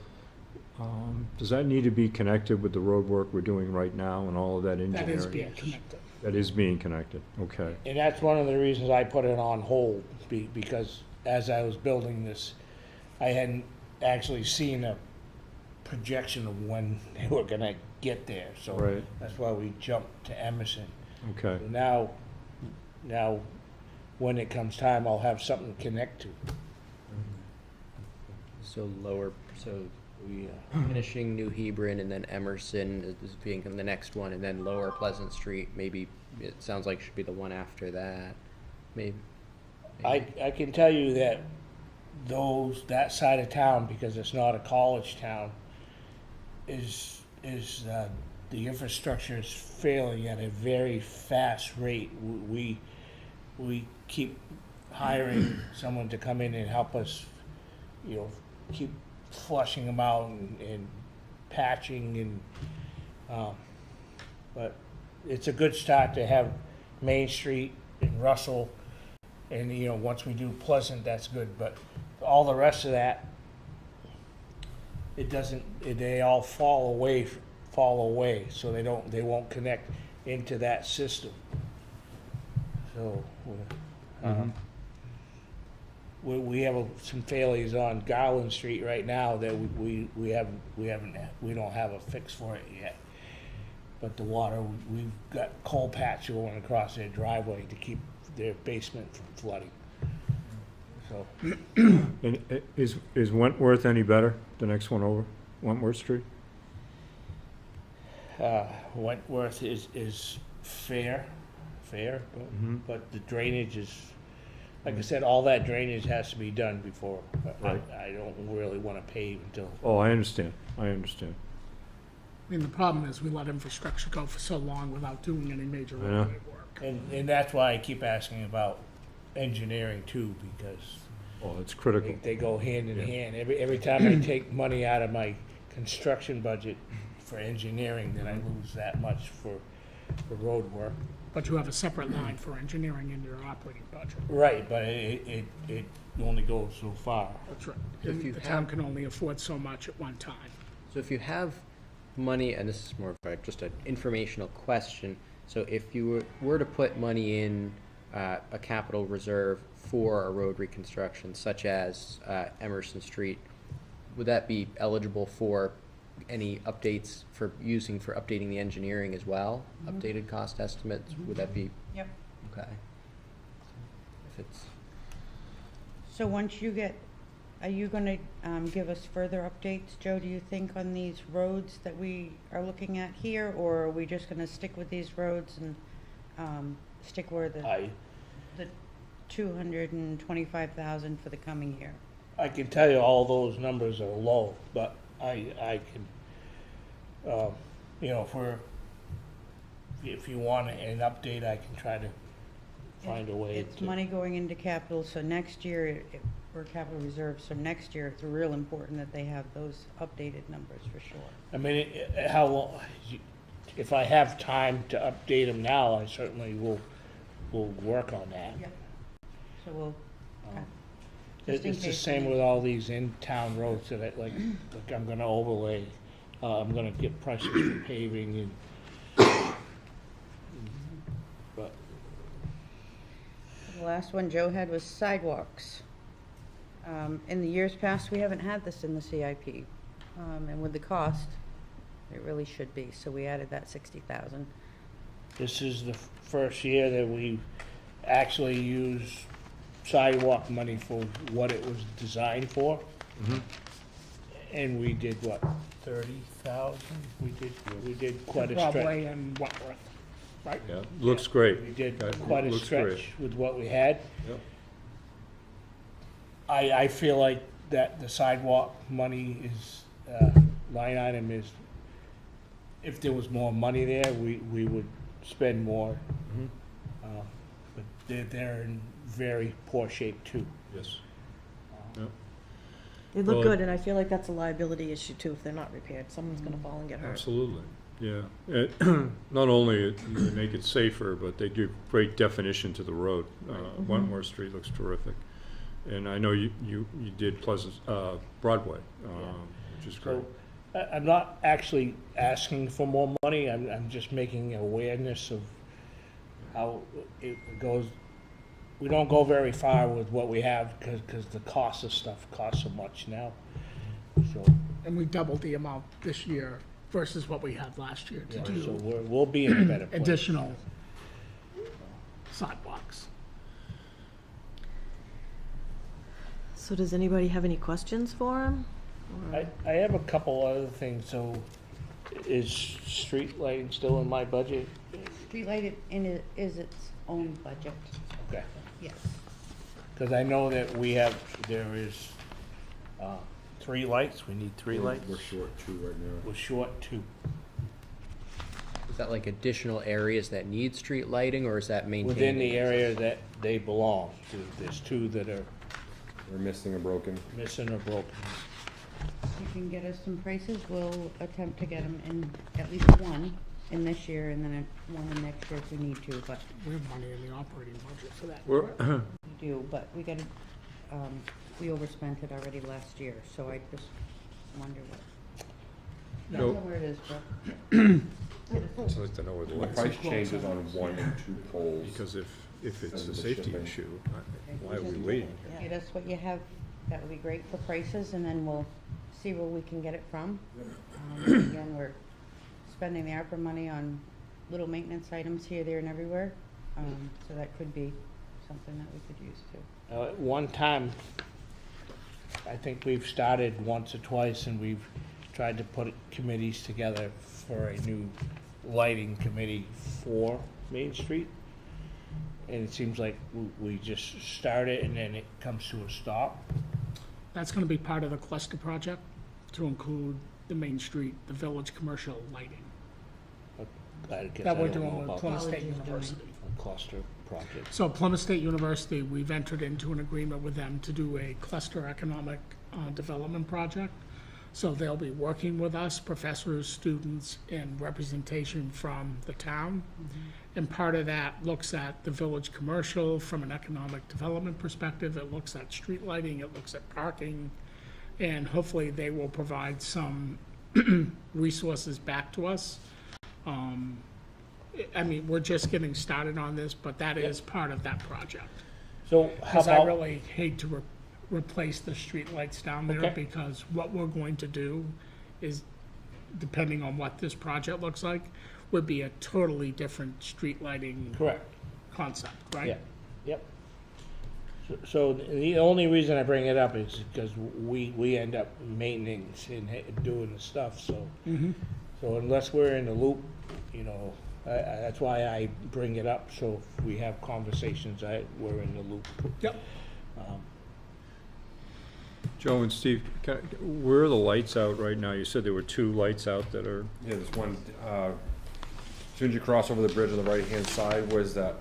does that need to be connected with the road work we're doing right now and all of that engineering? That is being connected. That is being connected, okay. And that's one of the reasons I put it on hold, because as I was building this, I hadn't actually seen a projection of when they were gonna get there, so Right. that's why we jumped to Emerson. Okay, So now, when it comes time, I'll have something to connect to. So we finishing New Hebron and then Emerson is being the next one, and then Lower Pleasant Street, maybe, it sounds like should be the one after that, maybe. I can tell you that that side of town, because it's not a college town, the infrastructure is failing at a very fast rate. We keep hiring someone to come in and help us, you know, keep flushing them out and patching but it's a good start to have Main Street and Russell, and, you know, once we do Pleasant, that's good, but all the rest of that, they all fall away, so they won't connect into that system. So, we have some failures on Garland Street right now that we don't have a fix for it yet. But the water, we've got coal patch going across their driveway to keep their basement from flooding. So, and is Wentworth any better, the next one over, Wentworth Street? Wentworth is fair, but the drainage is, like I said, all that drainage has to be done before. Right. I don't really want to pave until. Oh, I understand. I mean, the problem is we let infrastructure go for so long without doing any major Yeah. roadway work. And that's why I keep asking about engineering too, because Oh, it's critical. they go hand in Yeah. hand. Every time I take money out of my construction budget for engineering, then I lose that much for road work. But you have a separate line for engineering in your operating budget. Right, but it only goes so far. That's right. So if you The town can only afford so much at one time. So if you have money, and this is more of just an informational question, so if you were to put money in a capital reserve for a road reconstruction, such as Emerson Street, would that be eligible for any updates for updating the engineering as well? Updated cost estimates, would that be? Yep. Okay. If it's, So once you get, are you gonna give us further updates, Joe, do you think, on these roads that we are looking at here? Or are we just gonna stick with these roads and stick where the 225,000 for the coming year? I can tell you all those numbers are low, but I can, you know, if you want an update, I can try to find a way It's to. money going into capital, so next year, or capital reserve, so next year, it's real important that they have those updated numbers for sure. I mean, how long, if I have time to update them now, I certainly will work on that. Yep. So we'll, okay. It- Just in It's the case same we- with all these in-town roads that like I'm gonna overlay, I'm gonna get prices for paving and, but, The last one Joe had was sidewalks. In the years past, we haven't had this in the CIP. And with the cost, it really should be, so we added that 60,000. this is the first year that we actually use sidewalk money for what it was designed for. And we did what, 30,000? We did quite a stretch. Broadway and Wentworth, right? Yeah, looks great. We did That quite a looks great. stretch with what we had. Yep. I feel like that the sidewalk money is, line item is, if there was more money there, we would spend more. But they're in very poor shape too. Yes. They look Well, good, and I feel like that's a liability issue too, if they're not repaired. Someone's gonna fall and get hurt. Absolutely, yeah. Not only they make it safer, but they give great definition to the road. Wentworth Street looks terrific. And I know you did Broadway, which is great. So I'm not actually asking for more money, I'm just making awareness of how it goes. We don't go very far with what we have because the cost of stuff costs so much now. So, And we doubled the amount this year versus what we had last year to yeah, so do we'll be in a better place. additional sidewalks. So does anybody have any questions for him? I have a couple other things, so is street lighting still in my budget? Streetlight is its own budget, Okay. yes. Because I know that there is 3 lights, we need 3 lights. We're short 2 right now. We're short 2. Is that like additional areas that need street lighting, or is that maintaining? Within the area that they belong to, there's 2 that are We're missing or broken. missing or broken. If you can get us some prices, we'll attempt to get them in, at least one in this year, and then one in next year if we need to, but We have money in the operating budget for that. We're, we do, but we gotta, we overspent it already last year, so I just wonder what. No. Tell them where it is, Joe. I'd like to know where the The lights price changes on 1 and 2 poles. Because if it's Because a of the safety shipping. issue, why are we waiting? Get us what you have, that would be great for prices, and then we'll see where we can get it from. Again, we're spending the ARPA money on little maintenance items here, there, and everywhere, so that could be something that we could use too. At one time, I think we've started once or twice, and we've tried to put committees together for a new lighting committee for Main Street. And it seems like we just start it and then it comes to a stop. That's gonna be part of the cluster project to include the Main Street, the village commercial lighting I guess that I we're don't doing know with about Plymouth State Colleges doing. University. a cluster project. So Plymouth State University, we've entered into an agreement with them to do a cluster economic development project. So they'll be working with us, professors, students, and representation from the town. And part of that looks at the village commercial from an economic development perspective. It looks at street lighting, it looks at parking, and hopefully they will provide some resources back to us. I mean, we're just getting started on this, but that is part of that project. So how Because I about, really hate to replace the streetlights down there, Okay. because what we're going to do is, depending on what this project looks like, would be a totally different street lighting correct, concept, yeah, right? yep. So the only reason I bring it up is because we end up maintaining and doing the stuff, so. So unless we're in the loop, you know, that's why I bring it up, so if we have conversations, we're in the loop. Yep. Joe and Steve, where are the lights out right now? You said there were 2 lights out that are, Yeah, there's one, as soon as you cross over the bridge on the right-hand side, where's that,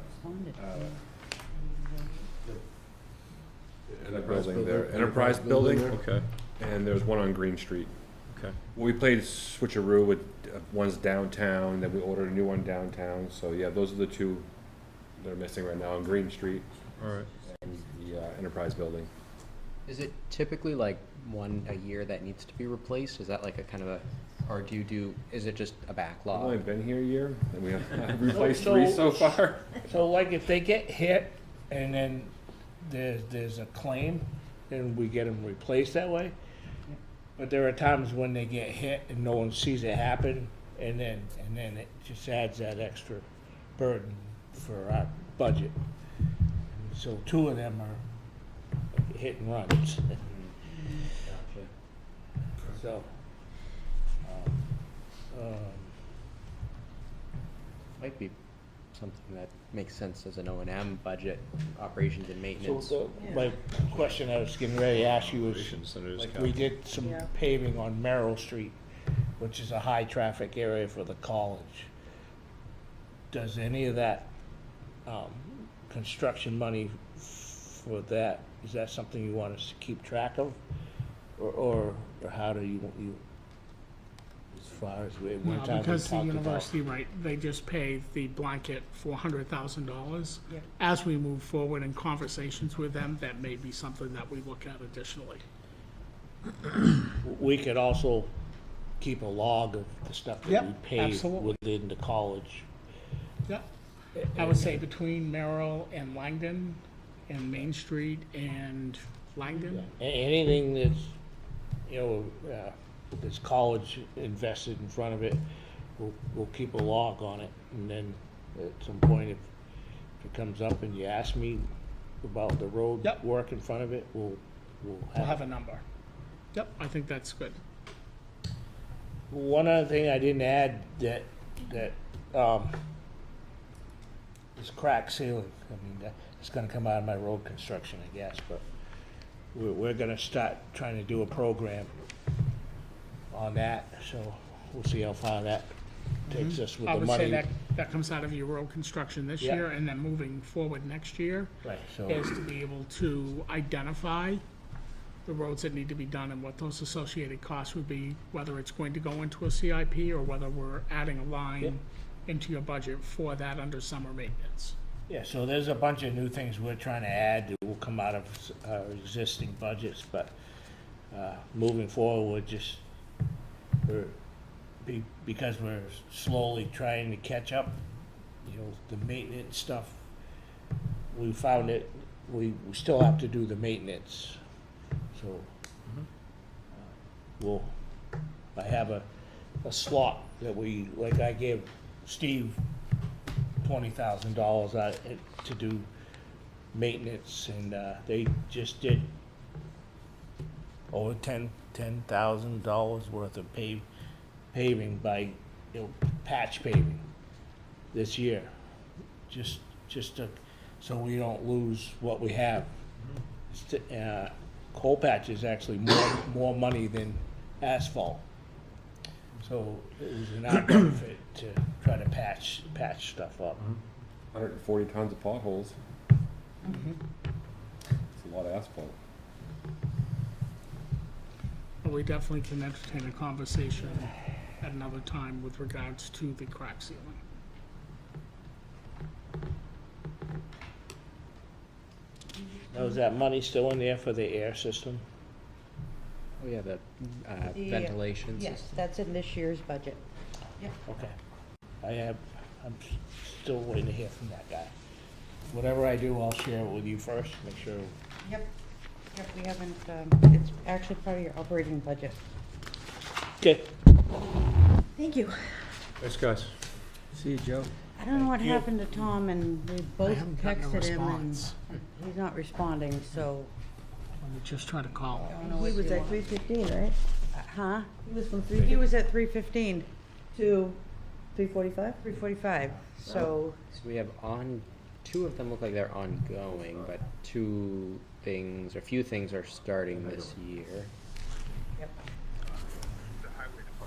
that building there? Enterprise building, okay, and there's one on Green Street. okay. We played switcheroo with, one's downtown, then we ordered a new one downtown, so yeah, those are the 2 that are missing right now on Green Street All right. and the, Enterprise building. Is it typically like one a year that needs to be replaced? Is that like a kind of a, or is it just a I've backlog? only been here a year, and we have replaced So- 3 so far. So like if they get hit and then there's a claim, then we get them replaced that way. But there are times when they get hit and no one sees it happen, and then it just adds that extra burden for our budget. So 2 of them are hit and runs. So, Might be something that makes sense as an O&M budget, operations and maintenance. so my question I was getting ready to ask you was, Operations centers, like, cap- we did some Yeah. paving on Merrill Street, which is a high-traffic area for the college. Does any of that, construction money for that, is that something you want us to keep track of? Or how do you, as far as one time we Because the talked about? university, right, they just pay the blanket $400,000. Yep. As we move forward in conversations with them, that may be something that we look at additionally. We could also keep a log of the stuff that Yep, we pay absolutely. within the college. Yep. I would say between Merrill and Langdon, and Main Street and Langdon. Anything that's, that's college invested in front of it, we'll keep a log on it. And then at some point, if it comes up and you ask me about the road Yep. work in front of it, we'll We'll have have it. a number. Yep, I think that's good. One other thing I didn't add that is crack sealing. I mean, it's gonna come out of my road construction, I guess, but we're gonna start trying to do a program on that, so we'll see how far that takes us with I the would say money. that comes out of your road construction this Yeah. year, and then moving forward next year Right, so, is to be able to identify the roads that need to be done and what those associated costs would be, whether it's going to go into a CIP or whether we're adding a Yep. line into your budget for that under summer maintenance. yeah, so there's a bunch of new things we're trying to add that will come out of our existing budgets, but moving forward, because we're slowly trying to catch up, the maintenance stuff, we found it, we still have to do the maintenance, so I have a slot that like I gave Steve $20,000 to do maintenance, and they just did over $10,000 worth of paving by, patch paving this year, just so we don't lose what we have. Coal patch is actually more money than asphalt, so it was in our benefit to try to patch stuff up. 140 tons of potholes. It's a lot of asphalt. But we definitely can entertain a conversation at another time with regards to the crack ceiling. Now, is that money still in there for the air system? Oh, yeah, the The, ventilation Yes, system. that's in this year's budget. Okay. I'm still waiting to hear from that guy. Whatever I do, I'll share it with you first, make sure. Yep, we haven't, it's actually part of your operating budget. Okay. Thank you. Thanks, guys. See you, Joe. I don't know what happened to Tom, and we I both haven't gotten a texted him, and response. he's not responding, so Let me just try to call I him. don't know He what was you at want. 3:15, right? Huh? He was from He 3 was at 3:15, to 3:45? 3:45, so, So we have two of them look like they're ongoing, but 2 things, a few things are starting this year.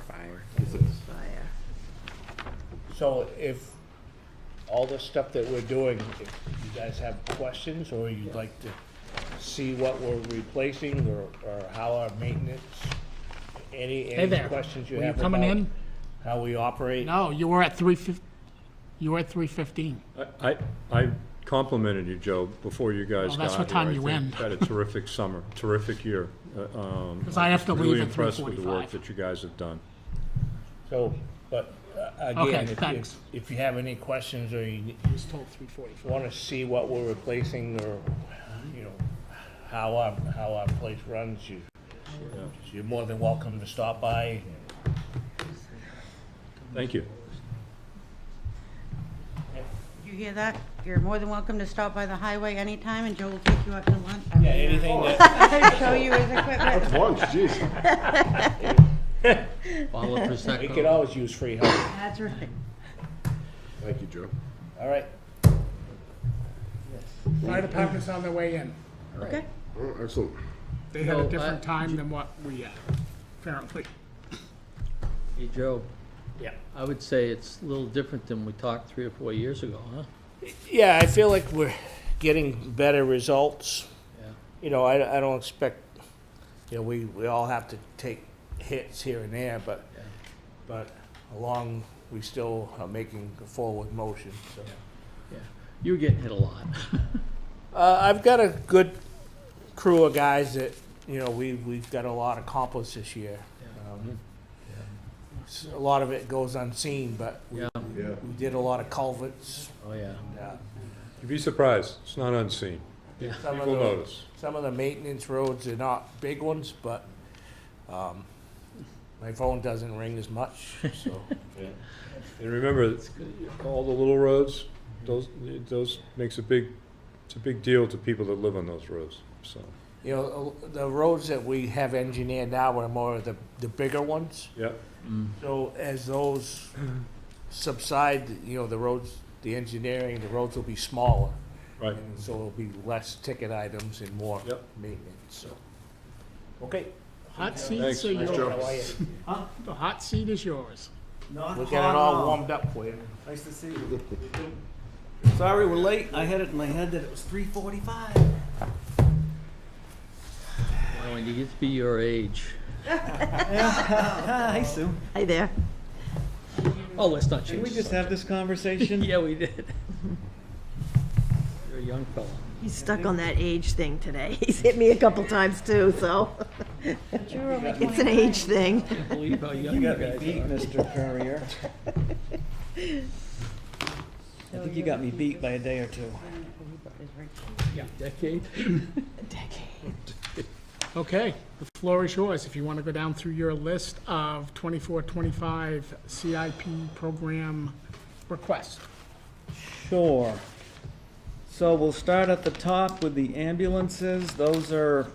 Fire. So if all the stuff that we're doing, if you guys have questions, or you'd like to see what we're replacing, or how our maintenance, Hey any there. questions you Were you have coming about in? how we operate? No, you were at 3:15. You were at 3:15. I complimented you, Joe, before you guys Well, got that's here. what time I you think end. Had a terrific summer, terrific year. 'Cause I have to leave Really at impressed with the work 3:45. that you guys have done. So, but Okay, again, thanks. if you have any questions, or you I was told 3:45. want to see what we're replacing, or, you know, how our place runs, you're more than welcome to stop by. Thank you. Did you hear that? You're more than welcome to stop by the highway anytime, and Joe will take you out to lunch. Yeah, anything that, Show you his equipment. Lunch, jeez. we could always use free help. That's right. Thank you, Joe. All right. Fire department's on their way in. Okay. Oh, excellent. They had No, a different time than what we had, apparently. Hey, Joe, Yeah. I would say it's a little different than we talked 3 or 4 years ago, huh? Yeah, I feel like we're getting better results. Yeah. You know, I don't expect, you know, we all have to take hits here and there, but, Yeah. but along, we still are making a forward motion, so. Yeah. You were getting hit a lot. I've got a good crew of guys that, you know, we've got a lot accomplished this year. A lot of it goes unseen, but we Yeah. Yeah. we did a lot of culverts. Oh, yeah. You'd be surprised, it's not unseen. Some of People the- notice. Some of the maintenance roads are not big ones, but my phone doesn't ring as much, so. And remember, all the little roads, those makes it's a big deal to people that live on those roads, so, You know, the roads that we have engineered now are more of the bigger ones. yeah. So as those subside, you know, the roads, the engineering, the roads will be smaller. Right. And so it'll be less ticket items and more Yep. maintenance, so. Okay. Hot seats Thanks. are Nice yours. job. How are you? The hot seat is yours. We're getting all warmed up for you. Nice to see you. Sorry we're late. I had it in my head that it was 3:45. Well, when you get to be your age. Hi, Sue. Hi there. Oh, let's not Did change. we just have this conversation? Yeah, we did. You're a young fella. He's stuck on that age thing today. He's hit me a couple times too, so. It's an age thing. Can't believe how young You you got me guys beat, are. Mr. Courier. I think you got me beat by a day or two. Decade? Okay, the floor is yours if you want to go down through your list of 24-25 CIP program requests. Sure. So we'll start at the top with the ambulances. Those are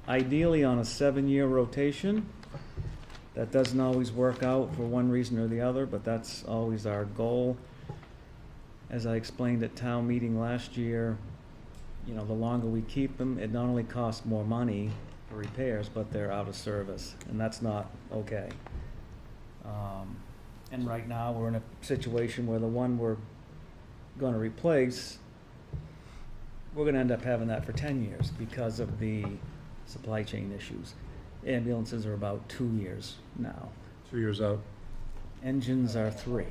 ideally on a 7-year rotation. That doesn't always work out for one reason or the other, but that's always our goal. As I explained at town meeting last year, you know, the longer we keep them, it not only costs more money for repairs, but they're out of service, and that's not okay. And right now, we're in a situation where the one we're gonna replace, we're gonna end up having that for 10 years because of the supply chain issues. Ambulances are about 2 years now. 2 years out. Engines are 3.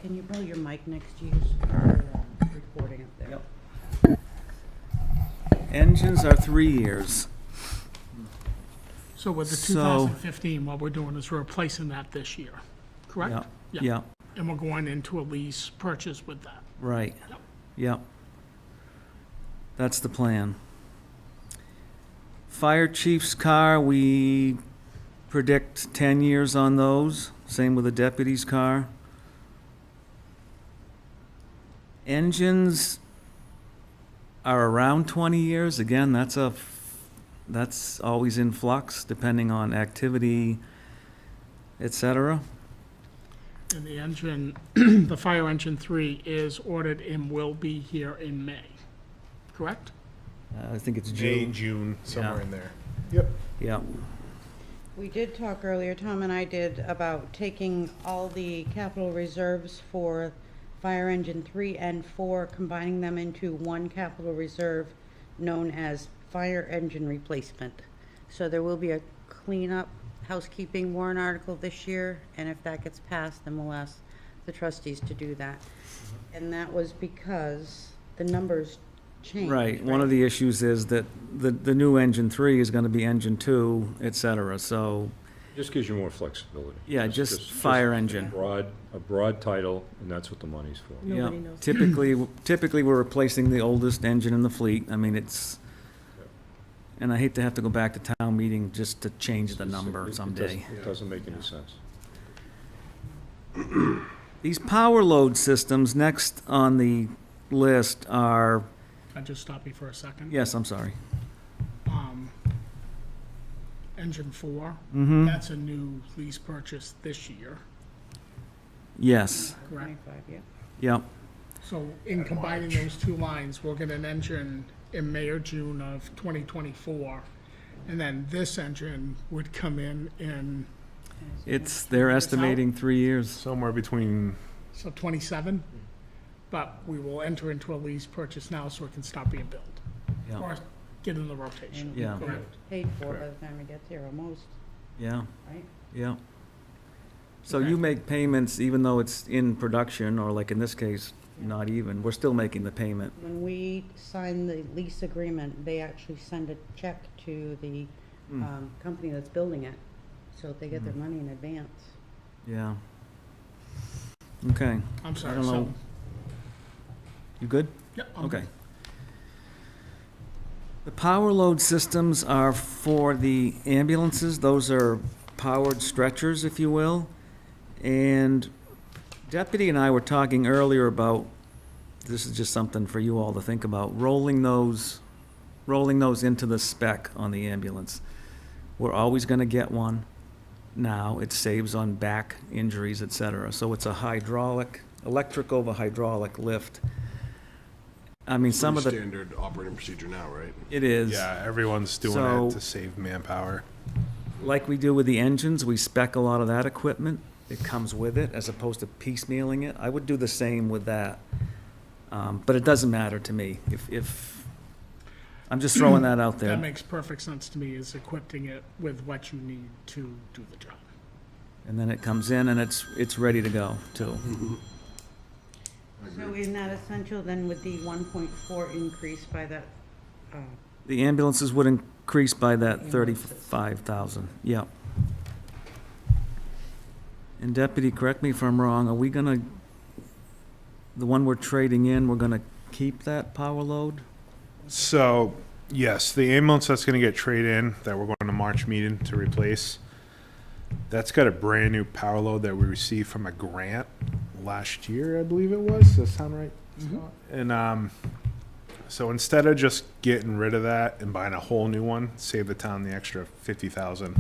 Can you pull your mic next to you? Or, recording up there. Yep. Engines are 3 years. So with the So- 2015, what we're doing is we're replacing that this year, correct? Yep. Yeah. Yep, And we're going into a lease purchase with that. right. Yep. Yep. That's the plan. Fire chief's car, we predict 10 years on those. Same with the deputy's car. Engines are around 20 years. Again, that's always in flux depending on activity, et cetera. And the engine, the fire engine 3 is ordered and will be here in May, correct? I think it's May, June. June, somewhere Yeah. in there. Yep. Yeah, We did talk earlier, Tom and I did, about taking all the capital reserves for fire engine 3 and 4, combining them into one capital reserve known as fire engine replacement. So there will be a cleanup housekeeping warrant article this year, and if that gets passed, then we'll ask the trustees to do that. And that was because the numbers changed. right. One of the issues is that the new engine 3 is gonna be engine 2, et cetera, so, Just gives you more flexibility. yeah, just fire engine. A broad title, and that's what the money's for. Yeah, Nobody knows. typically, we're replacing the oldest engine in the fleet. I mean, it's, and I hate to have to go back to town meeting just to change the number someday. It doesn't make any sense. These power load systems next on the list are, I just stop you for a second. yes, I'm sorry. Engine 4, Mm-hmm, that's a new lease purchase this year, yes, correct? 25, yeah. yep, So in combining those two lines, we'll get an engine in May or June of 2024, and then this engine would come in, they're estimating 3 years. Somewhere between, so 27, but we will enter into a lease purchase now so it can stop being built, Yeah, or get in the rotation. And Yeah. Correct. paid for by the time it gets here, almost, yeah, right? yeah. So you make payments even though it's in production, or like in this case, not even, we're still making the payment. When we sign the lease agreement, they actually send a check to the company that's building it, so they get their money in advance. Yeah. Okay, I'm I sorry, don't so, know. You good? yeah, I'm Okay. good. The power load systems are for the ambulances. Those are powered stretchers, if you will. And Deputy and I were talking earlier about, this is just something for you all to think about, rolling those into the spec on the ambulance. We're always gonna get one now. It saves on back injuries, et cetera. So it's a electric over hydraulic lift. I mean, some of Pretty the, standard operating procedure now, right? it is. yeah, everyone's doing So- it to save manpower. Like we do with the engines, we spec a lot of that equipment. It comes with it as opposed to piecemealing it. I would do the same with that. But it doesn't matter to me. If, I'm just throwing that out That there. makes perfect sense to me, is equipping it with what you need to do the job. And then it comes in and it's ready to go too. So isn't that essential then with the 1.4 increase by that, The ambulances would increase by that 35,000, yeah. And Deputy, correct me if I'm wrong, are we gonna, the one we're trading in, we're gonna keep that power load? So, yes, the ambulance that's gonna get traded in, that we're going to March meeting to replace, that's got a brand new power load that we received from a grant last year, I believe it was. Does that sound right? Scott? And so instead of just getting rid of that and buying a whole new one, save the town the extra 50,000,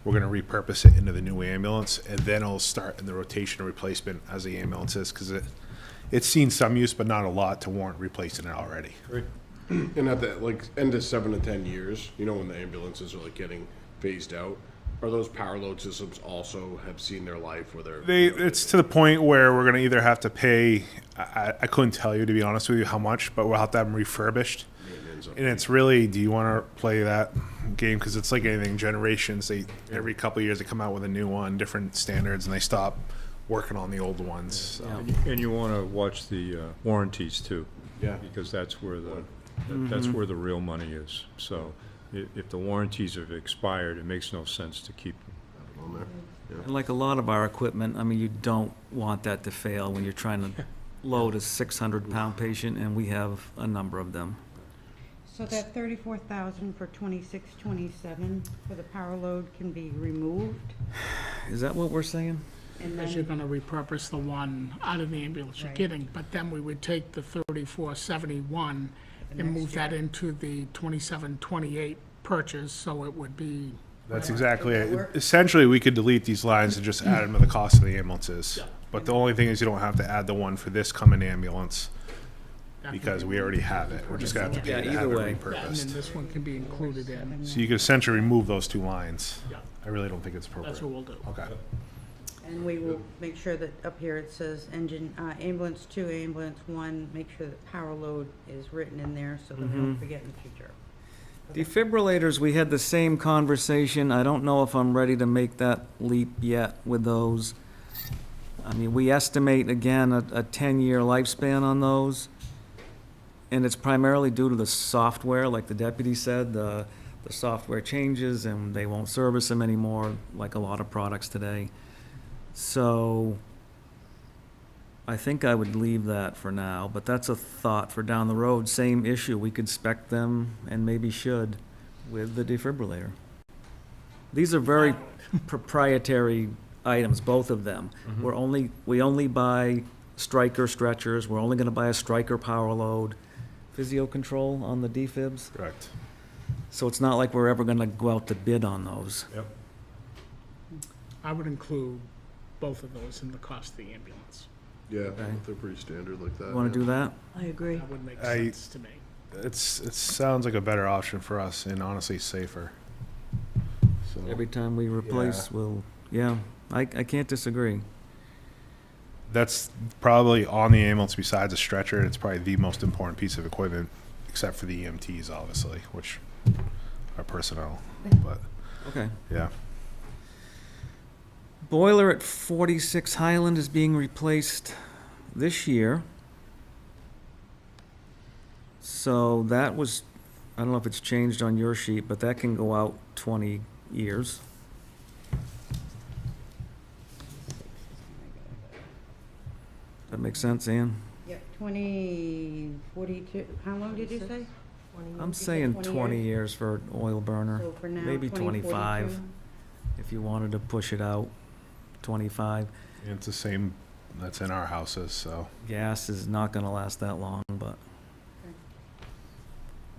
we're gonna repurpose it into the new ambulance, and then it'll start in the rotation of replacement as the ambulance is, because it's seen some use, but not a lot to warrant replacing it already. And at the, like, end of 7 to 10 years, you know, when the ambulances are like getting phased out, are those power load systems also have seen their life where they're? It's to the point where we're gonna either have to pay, I couldn't tell you, to be honest with you, how much, but we'll have to have them refurbished. Maintenance of- And it's really, do you wanna play that game? Cause it's like anything, generations, every couple of years they come out with a new one, different standards, and they stop working on the old ones. So. And you want to watch the warranties too. Yeah. Because that's where that's where the real money is. So if the warranties have expired, it makes no sense to keep them. On there. And like a lot of our equipment, I mean, you don't want that to fail when you're trying to load a 600-pound patient, and we have a number of them. so that 34,000 for 26, 27 for the power load can be removed? Is that what we're saying? And Because you're then, gonna repurpose the one out of the ambulance you're Right. getting, but then we would take the 3471 The and next move that year. into the 27, 28 purchase, so it would be, That's exactly Does that it. work? Essentially, we could delete these lines and just add them to the cost of the ambulances. But the only thing is you don't have to add the one for this coming ambulance. because we already have it. We're just gonna have to Yeah, pay to either have it way. And then repurposed. this one can be included in. So you could essentially remove those two lines. Yeah. I really don't think it's appropriate. That's what we'll do. Okay. And we will make sure that up here it says ambulance 2, ambulance 1, make sure that power load is written in there so that we don't forget in the future. Defibrillators, we had the same conversation. I don't know if I'm ready to make that leap yet with those. I mean, we estimate, again, a 10-year lifespan on those. And it's primarily due to the software, like the deputy said, the software changes and they won't service them anymore, like a lot of products today. So I think I would leave that for now, but that's a thought for down the road. Same issue, we could spec them, and maybe should, with the defibrillator. These are very proprietary items, both of them. We only buy Stryker stretchers, we're only gonna buy a Stryker power load. Physio control on the defibs, Correct. so it's not like we're ever gonna go out to bid on those. Yep. I would include both of those in the cost of the ambulance. Yeah, they're pretty standard like that. You wanna do that? I agree. That would make I- sense to me. It sounds like a better option for us and honestly safer. So, Every time we replace, I can't disagree. that's probably on the ambulance besides a stretcher. It's probably the most important piece of equipment, except for the EMTs, obviously, which are personnel. But Okay. yeah, Boiler at 46 Highland is being replaced this year. So that was, I don't know if it's changed on your sheet, but that can go out 20 years. That makes sense, Ann? Yep, 42, how long did you say? I'm saying 20 years for oil burner, So for now, maybe 25, 2042? if you wanted to push it out, 25. and it's the same that's in our houses. So Gas is not gonna last that long, but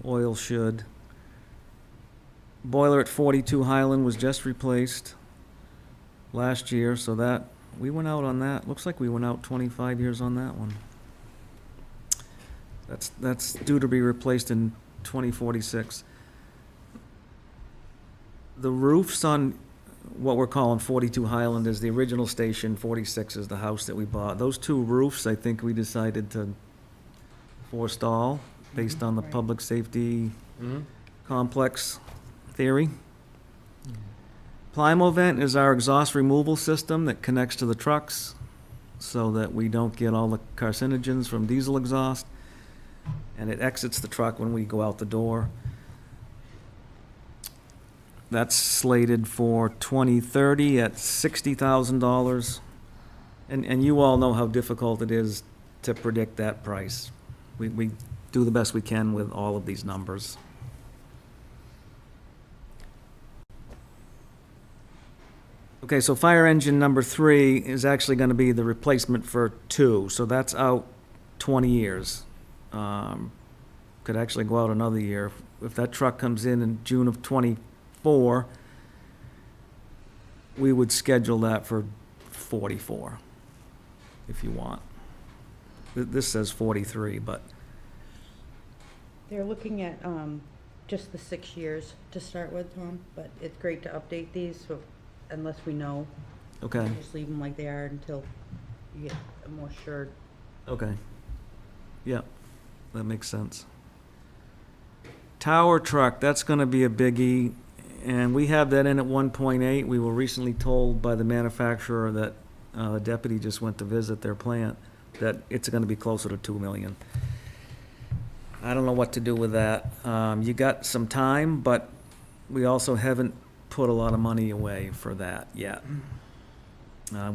oil should. Boiler at 42 Highland was just replaced last year, so that, we went out on that, looks like we went out 25 years on that one. That's due to be replaced in 2046. The roofs on what we're calling 42 Highland is the original station, 46 is the house that we bought. Those two roofs, I think we decided to forestall based on the Right. public safety complex theory. Plymouth vent is our exhaust removal system that connects to the trucks so that we don't get all the carcinogens from diesel exhaust. And it exits the truck when we go out the door. That's slated for 2030 at $60,000. And you all know how difficult it is to predict that price. We do the best we can with all of these numbers. Okay, so fire engine number 3 is actually gonna be the replacement for 2, so that's out 20 years. Could actually go out another year. If that truck comes in June of '24, we would schedule that for 44, if you want. This says 43, but, They're looking at just the 6 years to start with, Tom, but it's great to update these, so unless we know, okay, just leave them like they are until you get a more sure. okay. Yeah, that makes sense. Tower truck, that's gonna be a biggie, and we have that in at 1.8. We were recently told by the manufacturer that, the deputy just went to visit their plant, that it's gonna be closer to 2 million. I don't know what to do with that. You got some time, but we also haven't put a lot of money away for that yet.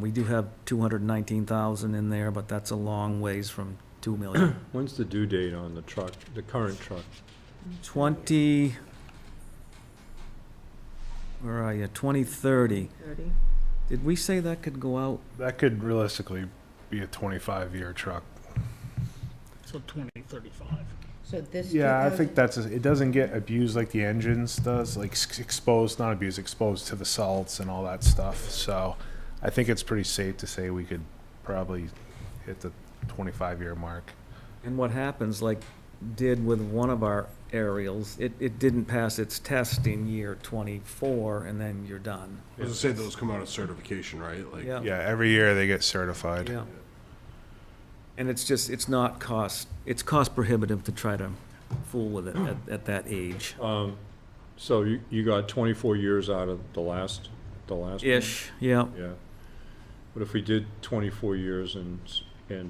We do have 219,000 in there, but that's a long ways from 2 million. When's the due date on the truck, the current truck? 20, where are you, 2030. 30. Did we say that could go out? that could realistically be a 25-year truck. So 2035. So this. Yeah, I 2000 think it doesn't get abused like the engines does, like exposed, not abused, exposed to the salts and all that stuff. So I think it's pretty safe to say we could probably hit the 25-year mark. And what happens, like did with one of our aerials, it didn't pass its test in year 24, and then you're done. I was gonna say those come out of certification, right? Like, Yeah. Yeah, every year they get certified. Yeah. And it's just, it's cost prohibitive to try to fool with it at that age. So you got 24 years out of the last one? Ish, yeah. Yeah. But if we did 24 years and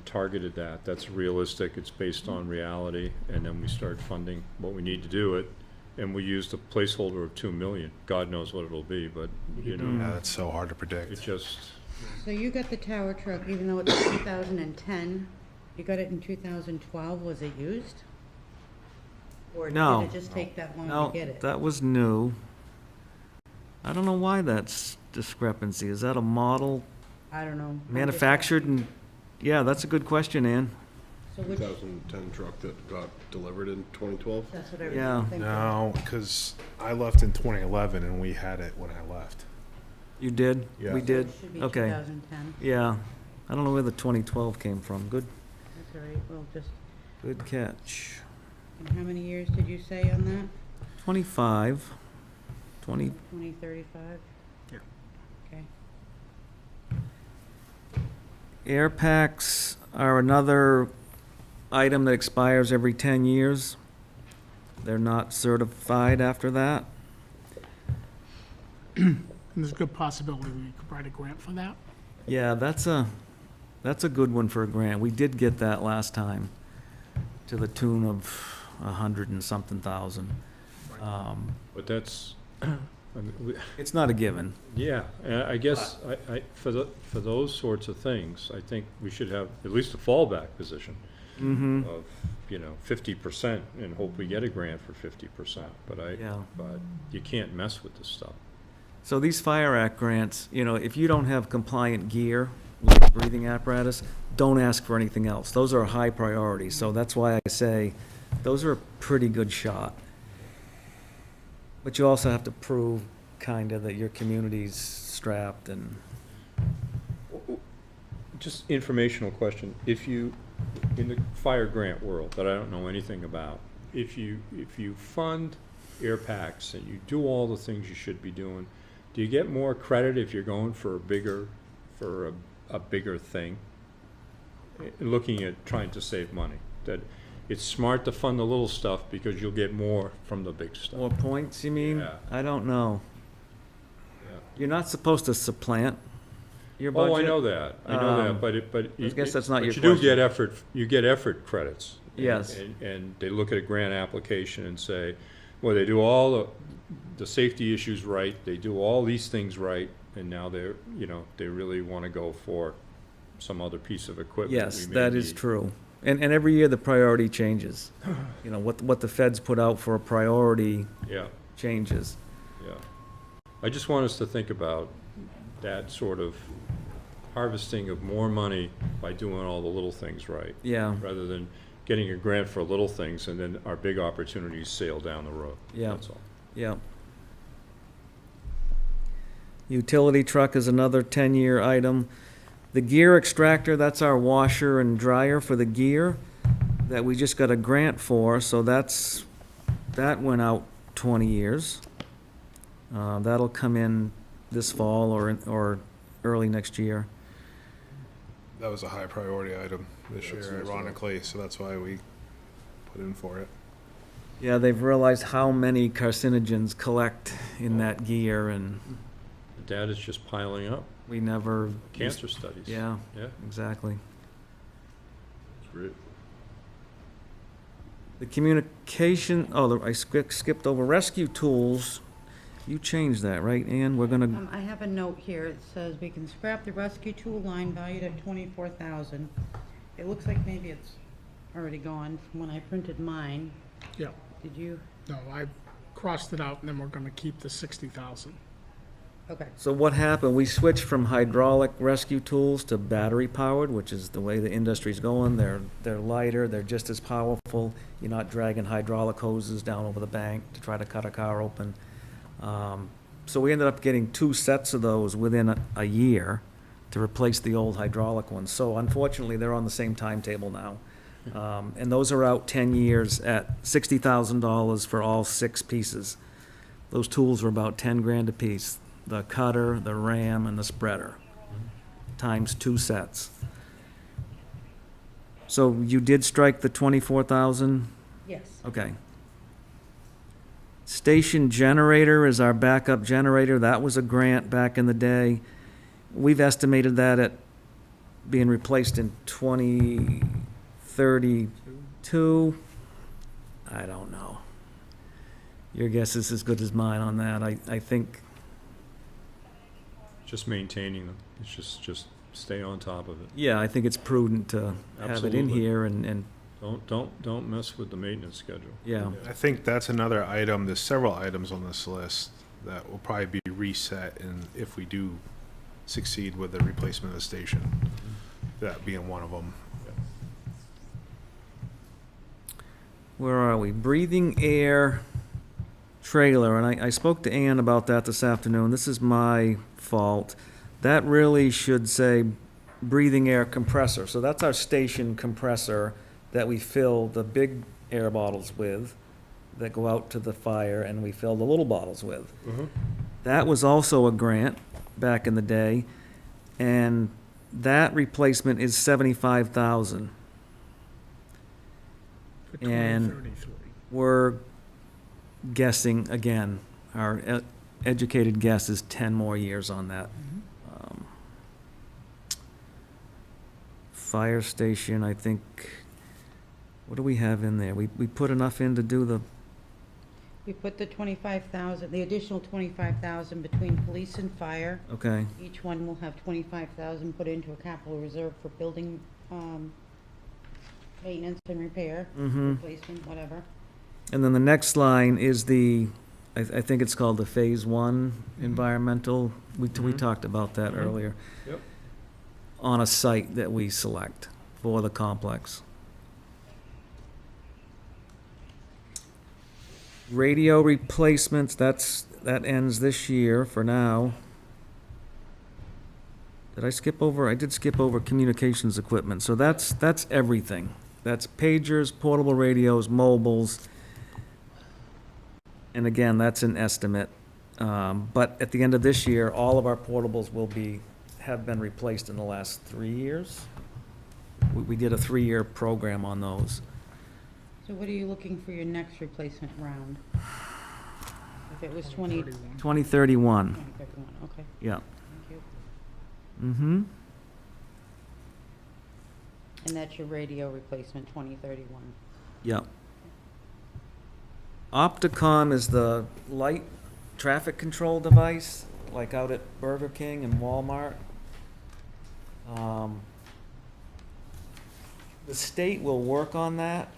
targeted that, that's realistic, it's based on reality, and then we start funding what we need to do it, and we used a placeholder of 2 million. God knows what it'll be, but, you know, Yeah, that's so hard to predict. it just, So you got the tower truck, even though it's 2010, you got it in 2012, was it used? Or No. did it just take that long No, to get it? that was new. I don't know why that's discrepancy. Is that a model I don't know. I'm just manufactured asking. and, yeah, that's a good question, Ann. So which, 2010 truck that got delivered in 2012? that's what I was Yeah. thinking. No, because I left in 2011 and we had it when I left. You did? Yeah. We did? It should be Okay. 2010. Yeah. I don't know where the 2012 came from. Good, That's all right, well, just, good catch. and how many years did you say on that? 25, 20, 2035? Yeah. Okay. air packs are another item that expires every 10 years. They're not certified after that. And there's a good possibility we could write a grant for that. Yeah, that's a good one for a grant. We did get that last time to the tune of 100 and something thousand. but that's, I mean, It's not a given. yeah, I guess, for those sorts of things, I think we should have at least a fallback position Mm-hmm. of, 50% and hope we get a grant for 50%, but Yeah. but you can't mess with this stuff. So these Fire Act grants, if you don't have compliant gear, like breathing apparatus, don't ask for anything else. Those are a high priority, so that's why I say those are a pretty good shot. But you also have to prove kinda that your community's strapped and, Just informational question, if you, in the fire grant world that I don't know anything about, if you fund air packs and you do all the things you should be doing, do you get more credit if you're going for a bigger thing? Looking at trying to save money, that it's smart to fund the little stuff because you'll get more from the big stuff. more points, you mean? Yeah. I don't know. Yeah. You're not supposed to supplant your budget. Oh, I know that, but. I guess that's not your But you do question. get you get effort credits. Yes. And they look at a grant application and say, well, they do all the safety issues right, they do all these things right, and now they're, they really want to go for some other piece of equipment. Yes, we may that is need. true. And every year the priority changes. What the feds put out for a priority Yeah, changes. yeah. I just want us to think about that sort of harvesting of more money by doing all the little things right. Yeah, Rather than getting a grant for little things and then our big opportunities sail down the road. Yeah. That's all. yeah. Utility truck is another 10-year item. The gear extractor, that's our washer and dryer for the gear that we just got a grant for, so that went out 20 years. That'll come in this fall or early next year. That was a high priority item this year, ironically, so that's why we put in for it. Yeah, they've realized how many carcinogens collect in that gear, and The data's just piling up. we never. Cancer studies. Yeah, Yeah, exactly. It's great. The communication, I skipped over rescue tools. You changed that, right, Ann? We're gonna, I have a note here, it says we can scrap the rescue tool line valued at 24,000. It looks like maybe it's already gone from when I printed mine. Yeah, Did you? no, I crossed it out, and then we're gonna keep the 60,000. Okay. so what happened? We switched from hydraulic rescue tools to battery powered, which is the way the industry's going. They're lighter, they're just as powerful. You're not dragging hydraulic hoses down over the bank to try to cut a car open. So we ended up getting 2 sets of those within a year to replace the old hydraulic ones. So unfortunately, they're on the same timetable now. And those are out 10 years at $60,000 for all 6 pieces. Those tools were about 10 grand a piece. The cutter, the ram, and the spreader, times 2 sets. So you did strike the 24,000? Yes. Okay. Station generator is our backup generator. That was a grant back in the day. We've estimated that at being replaced in 2032. I don't know. Your guess is as good as mine on that. I think, Just maintaining them. It's just stay on top of it. yeah, I think it's prudent to have it in Absolutely. here and, Don't mess with the maintenance schedule. yeah. I think that's another item, there's several items on this list that will probably be reset and if we do succeed with the replacement of the station, that being one of them. Where are we? Breathing air trailer, and I spoke to Ann about that this afternoon. This is my fault. That really should say breathing air compressor. So that's our station compressor that we fill the big air bottles with, that go out to the fire, and we fill the little bottles with. That was also a grant back in the day, and that replacement is 75,000. For And 2033. we're guessing, again, our educated guess is 10 more years on that. Fire station, I think, what do we have in there? We put enough in to do the, We put the 25,000, the additional 25,000 between police and fire. okay. Each one will have 25,000 put into a capital reserve for building, maintenance and repair, replacement, whatever. And then the next line is the, I think it's called the Phase 1 environmental. We talked about that earlier. Yep. On a site that we select for the complex. Radio replacements, that ends this year for now. Did I skip over? I did skip over communications equipment, so that's everything. That's pagers, portable radios, mobiles. And again, that's an estimate. But at the end of this year, all of our portables have been replaced in the last 3 years. We did a 3-year program on those. So what are you looking for your next replacement round? If it was 2031, 2031, okay, yeah. thank you. Mm-hmm. And that's your radio replacement, 2031. Yeah. Opticom is the light traffic control device, like out at Burger King and Walmart. The state will work on that,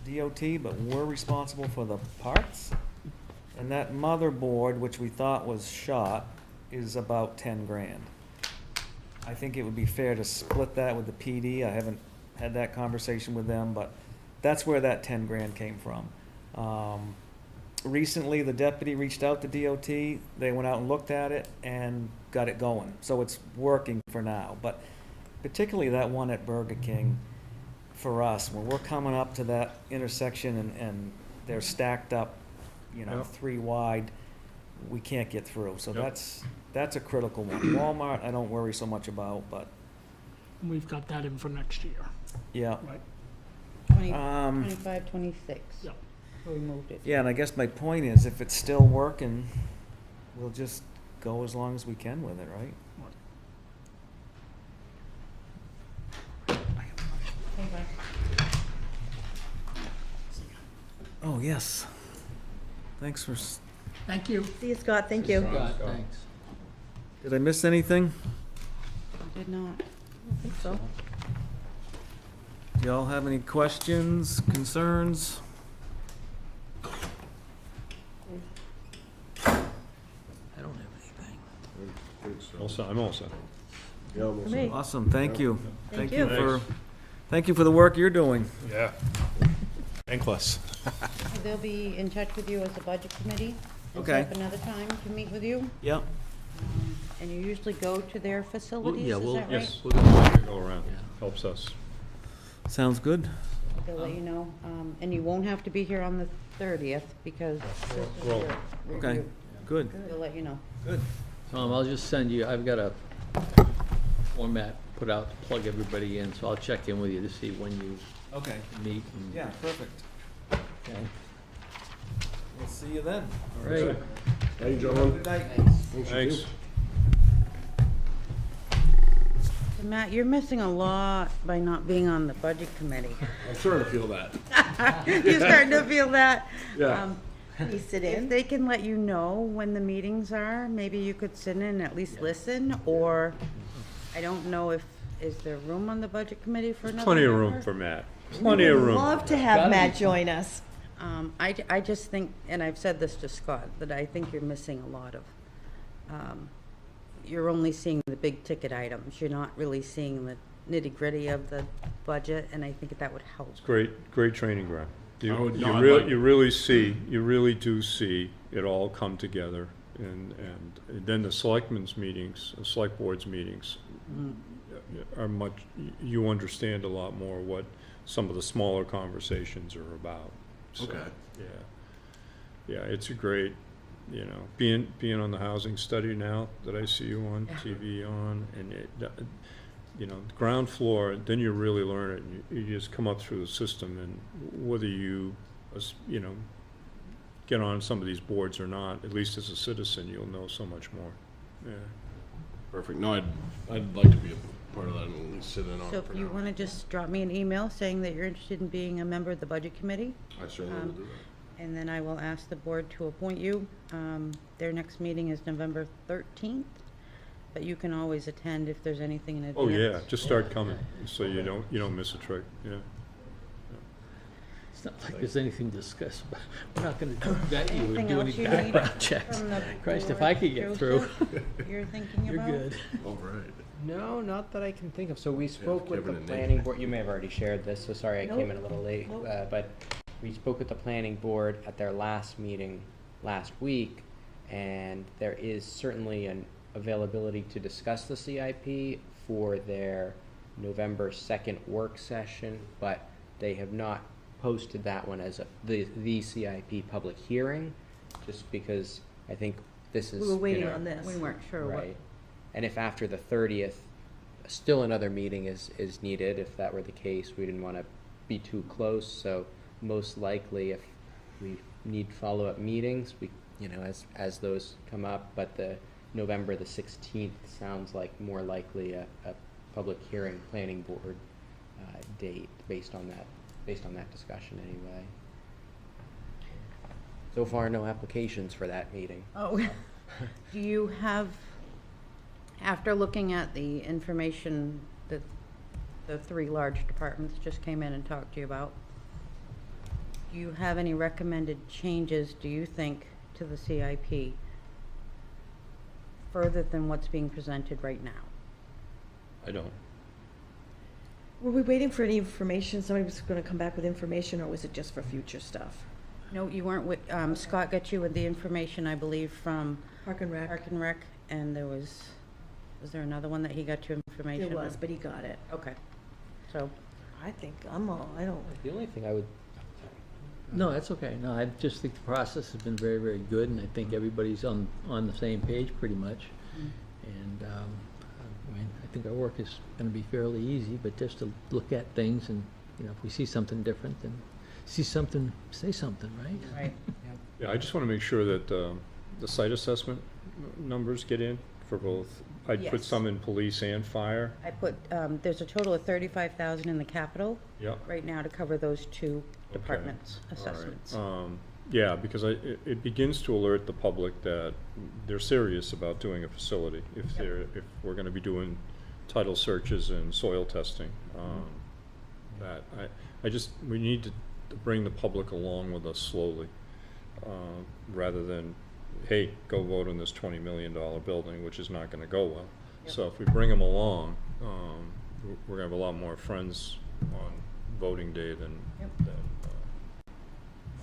DOT, but we're responsible for the parts. And that motherboard, which we thought was shot, is about 10 grand. I think it would be fair to split that with the PD. I haven't had that conversation with them, but that's where that 10 grand came from. Recently, the deputy reached out to DOT. They went out and looked at it and got it going. So it's working for now. But particularly that one at Burger King, for us, when we're coming up to that intersection and they're stacked up, Yep. 3 wide, we can't get through. So Yep. that's a critical one. Walmart, I don't worry so much about, but We've got that in for next year, yeah. right? 25, 26. Yeah. We moved it. Yeah, and I guess my point is, if it's still working, we'll just go as long as we can with it, right? Okay. Oh, yes. Thanks for, Thank you. See you, Scott, thank you. Scott, thanks. did I miss anything? I did not. I think so. Do y'all have any questions, concerns? I don't have anything. All set, I'm all set. Yeah, almost. For me. Awesome, thank you. Thank you. Thank you for the work you're doing. Yeah. Thankless. They'll be in touch with you as a budget committee. And Okay. set up another time to meet with you. Yep. And you usually go to their facilities, yeah, is we'll- that right? Yes, we'll go around. Yeah. Helps us. Sounds good. they'll let you know. And you won't have to be here on the 30th because this is Well, your Okay, review. good. They'll let you know. Tom, I'll just send you, I've got a format put out to plug everybody in, so I'll check in with you to see when you Okay. meet. And- Yeah, perfect. Okay. We'll see you then. All right. Hey, gentlemen. Good night. Thanks. So Matt, you're missing a lot by not being on the budget committee. I'm starting to feel that. You're starting to feel that? Yeah. You sit If in. they can let you know when the meetings are, maybe you could sit in and at least listen, or I don't know if, is there room on the budget committee for another Plenty of member? room for Matt. Plenty of room. Love to have Matt join us. I just think, and I've said this to Scott, that I think you're missing a lot of, you're only seeing the big ticket items. You're not really seeing the nitty gritty of the budget, and I think that would help. Great training ground. I You would you not really, like- you really see, you really do see it all come together. And then the selectmen's meetings, the select board's meetings are much, you understand a lot more what some of the smaller conversations are about. So, Okay. Yeah, it's a great, being on the housing study now that I see you on TV on, and ground floor, then you really learn it. And you just come up through the system, and whether you get on some of these boards or not, at least as a citizen, you'll know so much more. Yeah. Perfect. No, I'd like to be a part of that and at least sit in on So it for if you now. want to just drop me an email saying that you're interested in being a member of the budget committee, I certainly will do that. and then I will ask the board to appoint you. Their next meeting is November 13th, but you can always attend if there's anything in advance. Oh, yeah, just start coming, so you don't miss a trick, yeah. It's not like there's anything to discuss. We're not gonna vet you or Anything do else any you need background checks. from the Christ, if board, I could get through, Joseph, you're thinking you're about? good. All right. No, not that I can think of. So we spoke with Kevin the and Nate. planning board. You may have already shared this, so sorry I came in a little late. Nope. But we spoke with the planning board at their last meeting last week, and there is certainly an availability to discuss the CIP for their November 2nd work session, but they have not posted that one as the CIP public hearing, just because I think this is, We were waiting on this. We weren't sure what. right. And if after the 30th, still another meeting is needed, if that were the case, we didn't want to be too close. So most likely, if we need follow-up meetings, we, as those come up, but the November the 16th sounds like more likely a public hearing planning board date based on that discussion anyway. So far, no applications for that meeting. Oh, do you have, after looking at the information that the three large departments just came in and talked to you about, do you have any recommended changes, do you think, to the CIP further than what's being presented right now? I don't. Were we waiting for any information? Somebody was going to come back with information, or was it just for future stuff? No, you weren't, Scott got you with the information, I believe, from Park and Rec? Park and Rec, and there was there another one that he got you information There on? was, but he got it. Okay, so, I think I don't, The only thing I would, No, that's okay. No, I just think the process has been very, very good, and I think everybody's on the same page pretty much. And, I think our work is gonna be fairly easy, but just to look at things and, if we see something different, then see something, say something, right? right. Yeah, I just want to make sure that the site assessment numbers get in for both. I'd put Yes. some in police and fire. I put, there's a total of 35,000 in the capital Yep. right now to cover those two Okay. departments' All right. assessments. Yeah, because it begins to alert the public that they're serious about doing a facility. If we're going to be doing title searches and soil testing, we need to bring the public along with us slowly, rather than, hey, go vote on this $20 million building, which is not going to go well. So if we bring them along, we're going to have a lot more friends on voting day than if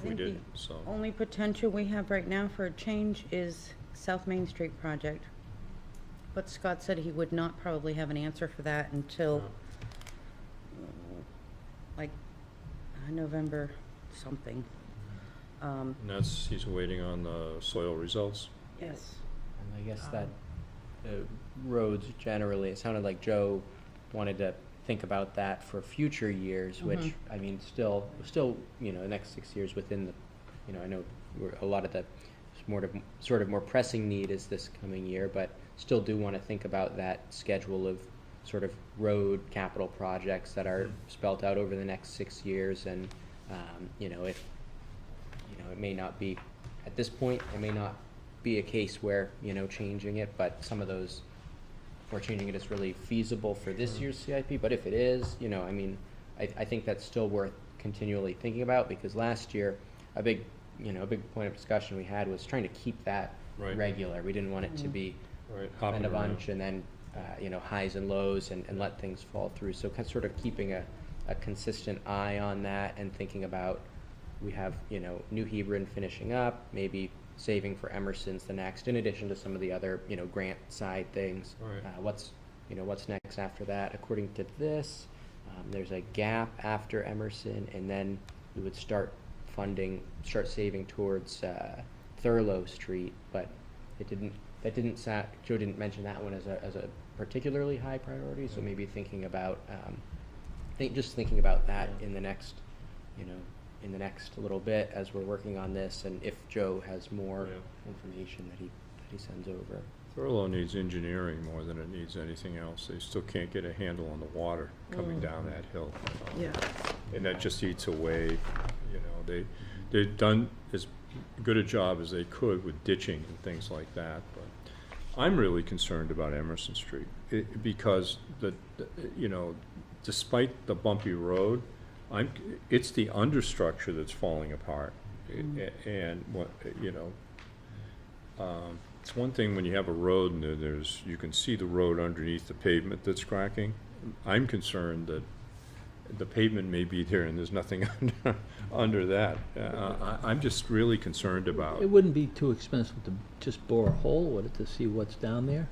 we think did, so. Only potential we have right now for a change is South Main Street project. But Scott said he would not probably have an answer for that until, like, November something. And that's, he's waiting on the soil results. Yes. And I guess that the roads generally, it sounded like Joe wanted to think about that for future years, which, I mean, still, you know, the next 6 years within the, you know, I know a lot of the sort of more pressing need is this coming year, but still do want to think about that schedule of sort of road capital projects that are spelt out over the next 6 years. And, you know, if, you know, it may not be, at this point, it may not be a case where, you know, changing it, but some of those, or changing it is really feasible for this year's CIP. But if it is, you know, I mean, I think that's still worth continually thinking about, because last year, a big point of discussion we had was trying to keep that Right. regular. We didn't want it to be Right, spend hopping a around. bunch and then, you know, highs and lows and let things fall through. So sort of keeping a consistent eye on that and thinking about, we have, you know, New Hebron finishing up, maybe saving for Emerson's the next, in addition to some of the other, you know, grant side things. Right. What's next after that? According to this, there's a gap after Emerson, and then we would start saving towards Thurlow Street, but Joe didn't mention that one as a particularly high priority, so maybe thinking about, thinking about that in the next, you know, in the next little bit as we're working on this, and if Joe has more information that he sends over. Thurlow needs engineering more than it needs anything else. They still can't get a handle on the water coming down that hill. Yeah. And that just eats away, you know, they've done as good a job as they could with ditching and things like that, but I'm really concerned about Emerson Street, because you know, despite the bumpy road, it's the understructure that's falling apart. And what, you know, it's one thing when you have a road and you can see the road underneath the pavement that's cracking. I'm concerned that the pavement may be there and there's nothing under that. I'm just really concerned about. It wouldn't be too expensive to just bore a hole, would it, to see what's down there?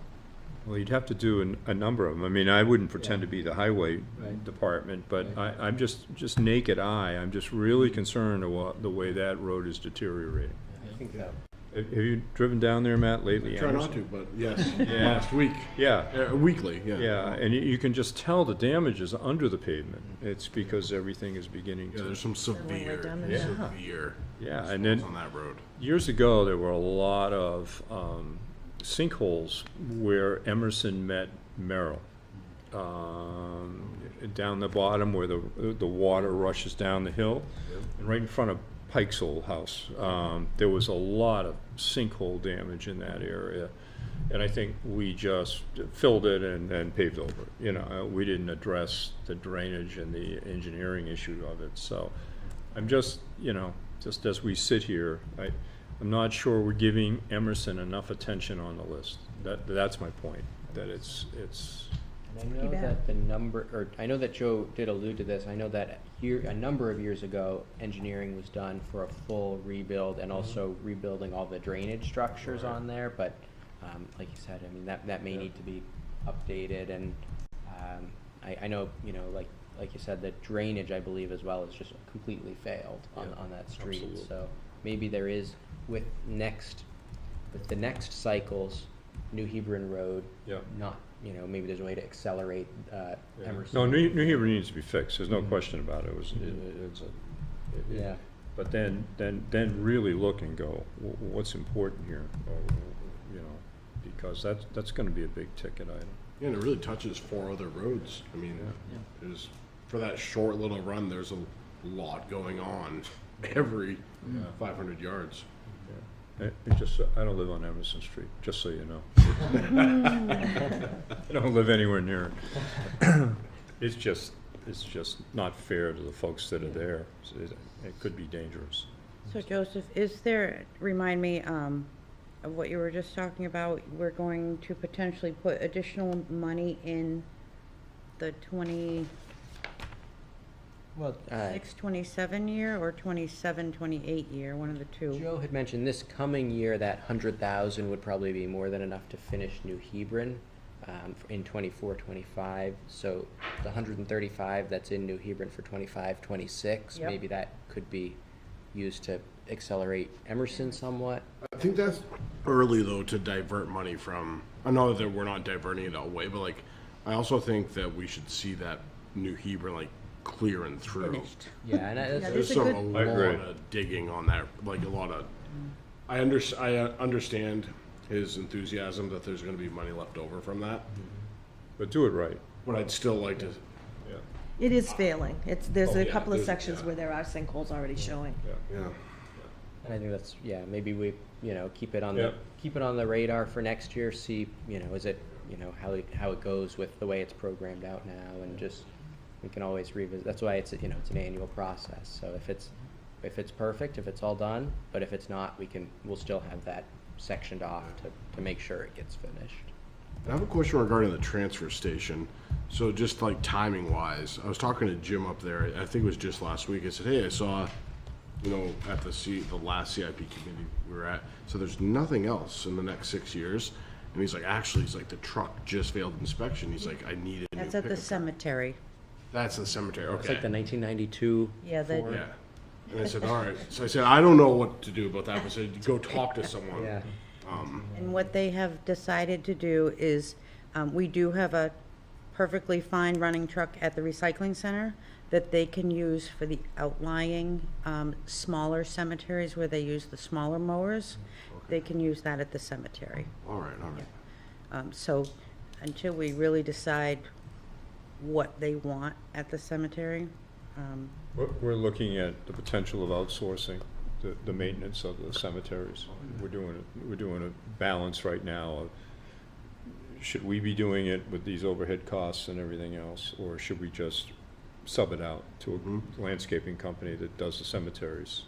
Well, you'd have to do a number of them. I mean, I wouldn't pretend to be the highway Right. department, but Right. I'm just naked eye. I'm just really concerned about the way that road is deteriorating. I think so. Have you driven down there, Matt, lately? Try not Emerson? to, but yes, Yeah. last week, Yeah. weekly, yeah. Yeah, and you can just tell the damage is under the pavement. It's because everything is beginning Yeah, to. there's some way down there. severe Yeah, and then on that road. years ago, there were a lot of sinkholes where Emerson met Merrill. Down the bottom where the water rushes down the hill, and right in front of Pike's old house. There was a lot of sinkhole damage in that area, and I think we just filled it and paved over it. You know, we didn't address the drainage and the engineering issue of it. So I'm just, you know, just as we sit here, I'm not sure we're giving Emerson enough attention on the list. That's my point, that it's And I know that the number, or I know that Joe did allude to this. I know that a number of years ago, engineering was done for a full rebuild and also rebuilding all the drainage structures on there. But like you said, I mean, that may need to be updated. And I know, you know, like you said, the drainage, I believe, as well, has just completely failed on that street. absolutely. So maybe there is, with the next cycles, New Hebron Road, Yeah. not, you know, maybe there's a way to accelerate Emerson. No, New Haven needs to be fixed. There's no question about it. Yeah. But then really look and go, what's important here? You know, because that's going to be a big ticket item. Yeah, and it really touches 4 other roads. I mean, there's, for that short little run, there's a lot going on every 500 yards. I don't live on Emerson Street, just so you know. I don't live anywhere near it. It's just not fair to the folks that are there. It could be dangerous. So Joseph, remind me of what you were just talking about, we're going to potentially put additional money in the 26, 27 year or 27, 28 year, one of the two. Joe had mentioned this coming year that 100,000 would probably be more than enough to finish New Hebron. in 24-25. So the 135 that's in New Hebron for 25-26, Yep. maybe that could be used to accelerate Emerson somewhat. I think that's early though to divert money from. I know that we're not diverting it away, but like, I also think that we should see that New Hebron like clearing through. Finished. Yeah, and Yeah, There's It's a a I agree. lot of digging on that, like a lot of. I understand his enthusiasm that there's going to be money left over from that, But do it right. but I'd still like to. It is failing. There's Oh, a yeah, couple of there's- sections yeah. where there are sinkholes already showing. Yeah. And I think that's, yeah, maybe we, keep it on Yep. keep it on the radar for next year, see, is it, how it goes with the way it's programmed out now, and just, we can always revisit, that's why it's, it's an annual process, so if it's perfect, if it's all done, but if it's not, we'll still have that sectioned off to make sure it gets finished. I have a question regarding the transfer station. So just like timing wise, I was talking to Jim up there, I think it was just last week. I said, hey, I saw, at the last CIP committee we were at, so there's nothing else in the next 6 years. And he's like, actually, the truck just failed inspection. He's like, I need a new That's at the pickup truck." cemetery. That's the cemetery, It's like the okay. 1992. Yeah, the, Yeah. And I said, all right. So I said, I don't know what to do about that, but I said, go talk to someone. Yeah. and what they have decided to do is, we do have a perfectly fine running truck at the recycling center that they can use for the outlying, smaller cemeteries where they use the smaller mowers. They can use that at the cemetery. All right. So until we really decide what they want at the cemetery, We're looking at the potential of outsourcing the maintenance of the cemeteries. We're doing a balance right now of, should we be doing it with these overhead costs and everything else, or should we just sub it out to a landscaping company that does the cemeteries,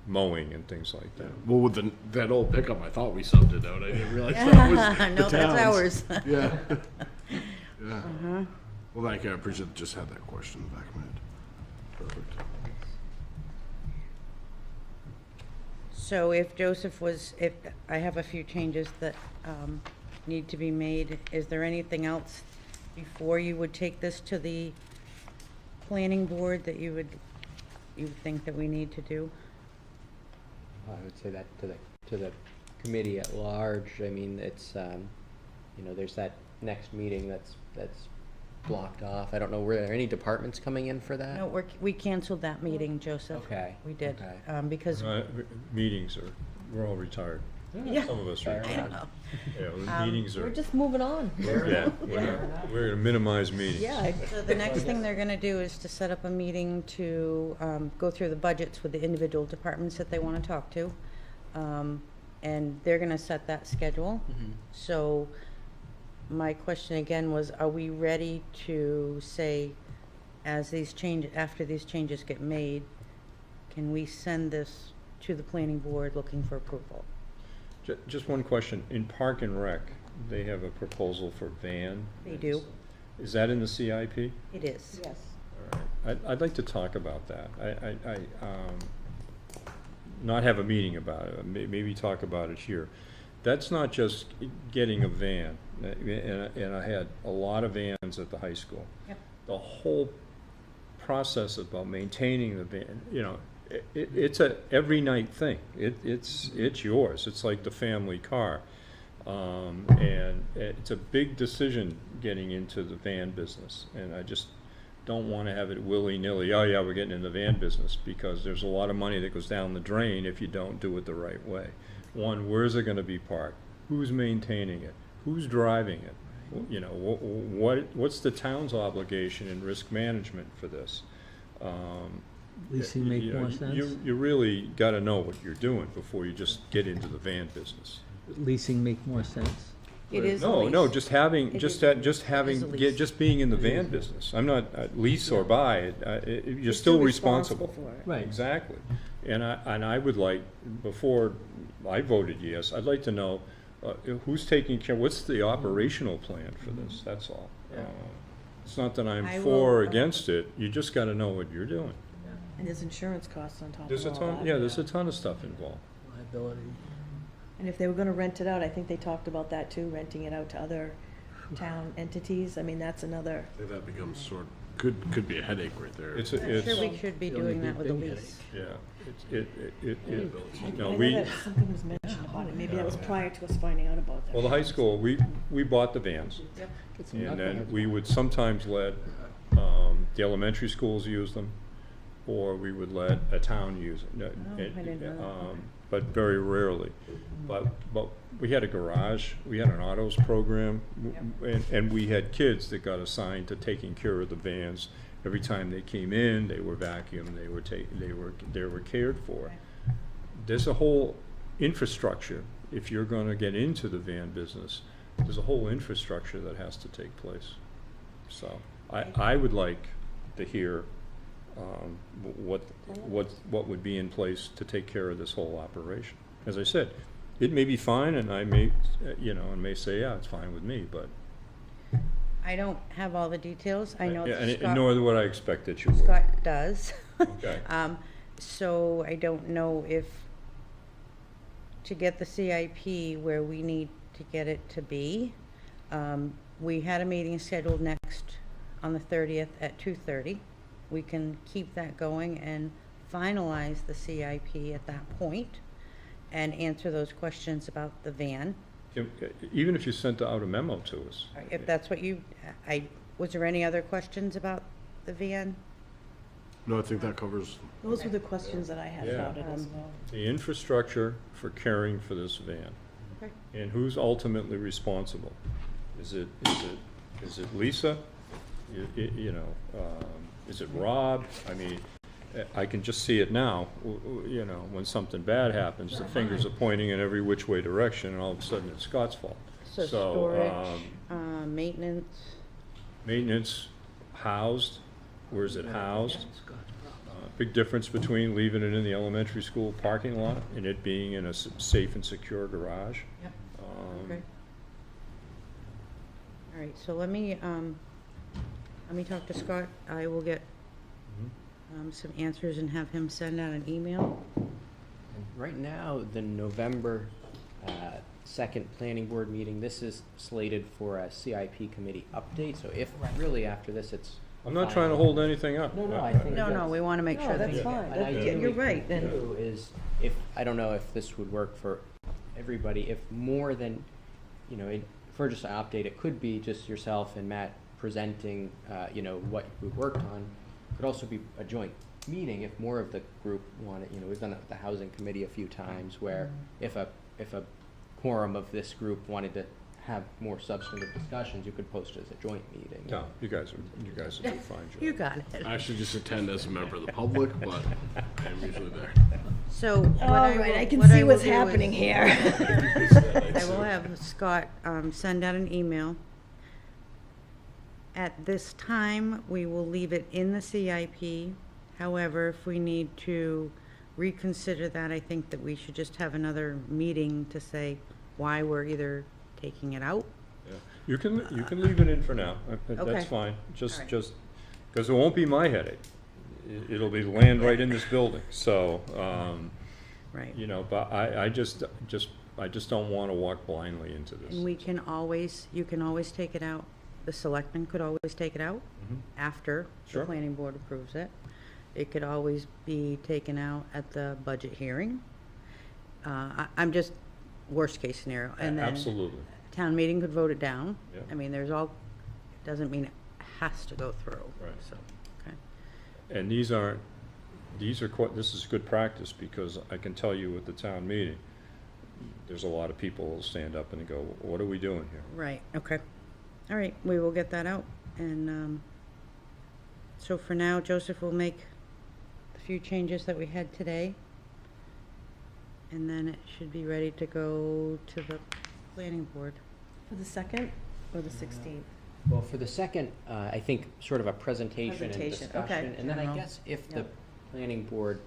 mowing and things like that? Well, with that old pickup, I thought we subbed it out. I didn't realize that was the no, that's town's. ours. Yeah. Yeah. Well, thank you. I appreciate just had that question in the back of my head. Perfect. So if if I have a few changes that need to be made, is there anything else before you would take this to the planning board that you think that we need to do? I would say that to the committee at large. I mean, it's, there's that next meeting that's blocked off. I don't know, were there any departments coming in for that? No, we canceled that meeting, Joseph. Okay. We did, Okay. because, Meetings we're all retired. yeah, Some of us are I retired. know. Yeah, the meetings We're are, just moving on. yeah, we're gonna minimize meetings. Yeah, So the next thing they're gonna do is to set up a meeting to go through the budgets with the individual departments that they wanna talk to. And they're gonna set that schedule. So my question again was, are we ready to say, after these changes get made, can we send this to the planning board looking for approval? Just one question. In Park and Rec, they have a proposal for van. They do. Is that in the CIP? It is. yes. All right. I'd like to talk about that. Not have a meeting about it, maybe talk about it here. That's not just getting a van, and I had a lot of vans at the high school. Yep. The whole process about maintaining the van, it's a every night thing. It's yours. It's like the family car. And it's a big decision getting into the van business, and I just don't want to have it willy-nilly, oh yeah, we're getting in the van business, because there's a lot of money that goes down the drain if you don't do it the right way. One, where's it going to be parked? Who's maintaining it? Who's driving it? What's the town's obligation in risk management for this? Leasing make more sense? You really got to know what you're doing before you just get into the van business. Leasing make more sense? It is a No, lease. no, just having, It just is- just it having, is a lease. just being in the van business. I'm not, lease or buy, you're still responsible. for it. Right. Exactly. And I would like, before I voted yes, I'd like to know, who's taking care, what's the operational plan for this, that's all. It's not that I'm I for or will- against it, you just gotta know what you're doing. And there's insurance costs on top There's a of all ton, that. yeah, there's a ton of stuff involved. Liability. And if they were gonna rent it out, I think they talked about that too, renting it out to other town entities. I mean, that's another, I think that becomes could be a headache right there. It's, I'm it's, sure we should be doing that with a lease. yeah, you know, I know we, that something was mentioned about it. Maybe that was prior to us finding out about that. well, the high school, we bought the vans. And then we would sometimes let, the elementary schools use them, or we would let a town use it. I didn't know that. But very rarely. But we had a garage, we had an autos program, and we had kids that got assigned to taking care of the vans. Every time they came in, they were vacuumed, they were cared for. There's a whole infrastructure, if you're gonna get into the van business, there's a whole infrastructure that has to take place. So, I would like to hear, what would be in place to take care of this whole operation. As I said, it may be fine, and I may, and may say, yeah, it's fine with me, but. I don't have all the details. I know Yeah, that and nor would I expect that you would. Scott does. Okay. So I don't know if, to get the CIP where we need to get it to be, we had a meeting scheduled next on the 30th at 2:30. We can keep that going and finalize the CIP at that point and answer those questions about the van. Even if you sent out a memo to us. If that's what you, was there any other questions about the van? No, I think that covers. Those were the questions that I had Yeah. about it as well. The infrastructure for caring for this van. Okay. And who's ultimately responsible? Is it Lisa? Is it Rob? I mean, I can just see it now, when something bad happens, the fingers are pointing in every which way direction, and all of a sudden it's Scott's fault. So storage, maintenance. Maintenance, housed, where is it housed? Big difference between leaving it in the elementary school parking lot and it being in a safe and secure garage. Yep. Okay. All right, so let me talk to Scott. I will get some answers and have him send out an email. Right now, the November 2nd planning board meeting, this is slated for a CIP committee update, so if really after this it's. I'm not trying to hold anything up. No, I think. No, we want to make No, sure that. that's fine. And ideally, You're right, then. too, is if, I don't know if this would work for everybody, if more than, for just an update, it could be just yourself and Matt presenting, what we worked on. Could also be a joint meeting if more of the group wanted, we've done it with the housing committee a few times where if a quorum of this group wanted to have more substantive discussions, you could post it as a joint meeting. No, you guys will do a fine job. You got it. I actually just attend as a member of the public, but I'm usually there. So what All I right, will- I can what see will what's do happening is- here. I will have Scott send out an email. At this time, we will leave it in the CIP. However, if we need to reconsider that, I think that we should just have another meeting to say why we're either taking it out. Yeah. You can leave it in for now. Okay. That's fine. All right. Just, because it won't be my headache. It'll be land right in this building, so, Right. but I just don't want to walk blindly into this. And you can always take it out. The selectmen could always take it out Mhm. after the Sure. planning board approves it. It could always be taken out at the budget hearing. I'm just, worst case scenario. And then Absolutely. town meeting could vote it down. Yeah. I mean, it doesn't mean it has to go through. Right. So, okay. And this is good practice, because I can tell you at the town meeting, there's a lot of people who'll stand up and go, what are we doing here? Right, okay. All right, we will get that out. And so for now, Joseph will make the few changes that we had today. And then it should be ready to go to the planning board. For the 2nd or the 16th? Well, for the second, I think sort of a presentation and Presentation, okay. discussion. And then I General. guess if the Yep. planning board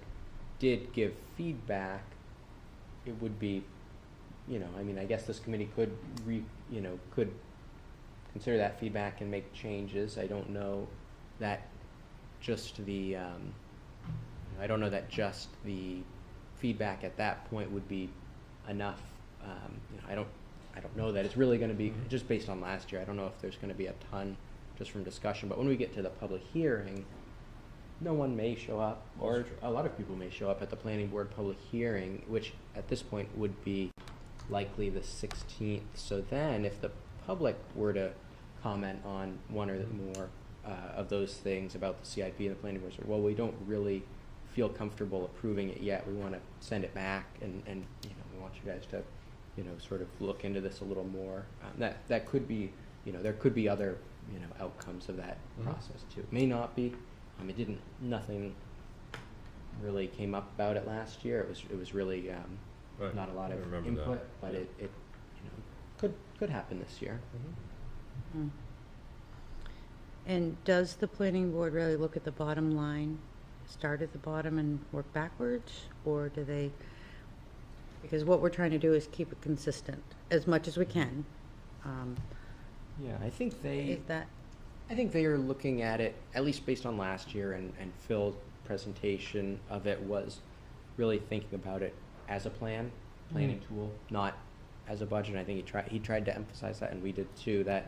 did give feedback, it would be, I guess this committee could could consider that feedback and make changes. I don't know that just the, feedback at that point would be enough. I don't I don't know that it's really gonna be, just based on last year, I don't know if there's gonna be a ton just from discussion, but when we get to the public hearing, no one may show up, or a lot of people may show up at the planning board public hearing, which at this point would be likely the 16th. So then, if the public were to comment on one or more of those things about the CIP and the planning board, well, we don't really feel comfortable approving it yet. We want to send it back, and we want you guys to, sort of look into this a little more. That could be, there could be other, outcomes of that process too. May not be. Nothing really came up about it last year. It was really Right. not a lot I of remember input, that. but it could happen this year. And does the planning board really look at the bottom line, start at the bottom and work backwards? Or do they, because what we're trying to do is keep it consistent as much as we can. Yeah, I think Is that, I think they are looking at it, at least based on last year, and Phil's presentation of it was really thinking about it as a planning tool, not as a budget. I think he tried to emphasize that, and we did too, that,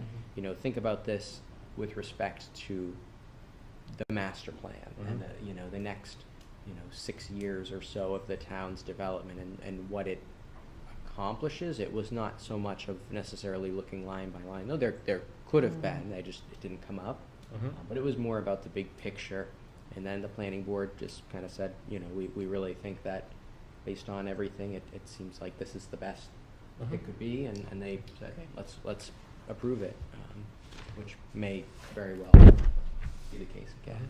think about this with respect to the master plan and the next, 6 years or so of the town's development and what it accomplishes. It was not so much of necessarily looking line by line. No, there could have been, it didn't come up. But it was more about the big picture. And then the planning board just kind of said, we really think that based on everything, it seems like this is the best it could be, and they said, let's approve it, which may very well be the case again.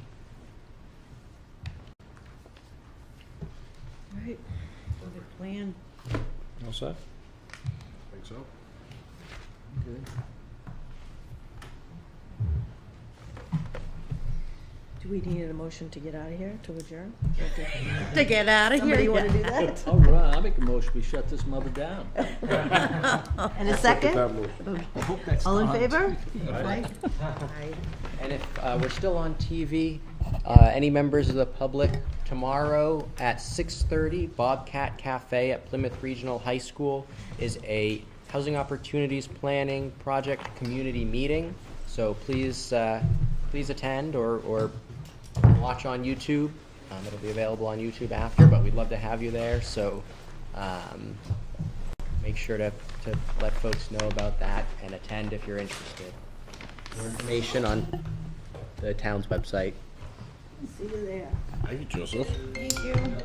all right, good plan. All set? Think so? Good. Do we need a motion to get out of here, to adjourn? To get out of here. Somebody want to do that? All right, I'll make a motion, we shut this mother down. And a second? That motion. All in favor? Aye. And if we're still on TV, any members of the public, tomorrow at 6:30, Bobcat Cafe at Plymouth Regional High School is a Housing Opportunities Planning Project Community Meeting. So please attend or watch on YouTube. It'll be available on YouTube after, but we'd love to have you there. So make sure to let folks know about that and attend if you're interested. More information on the town's website. See you there. Thank you, Joseph. Thank you.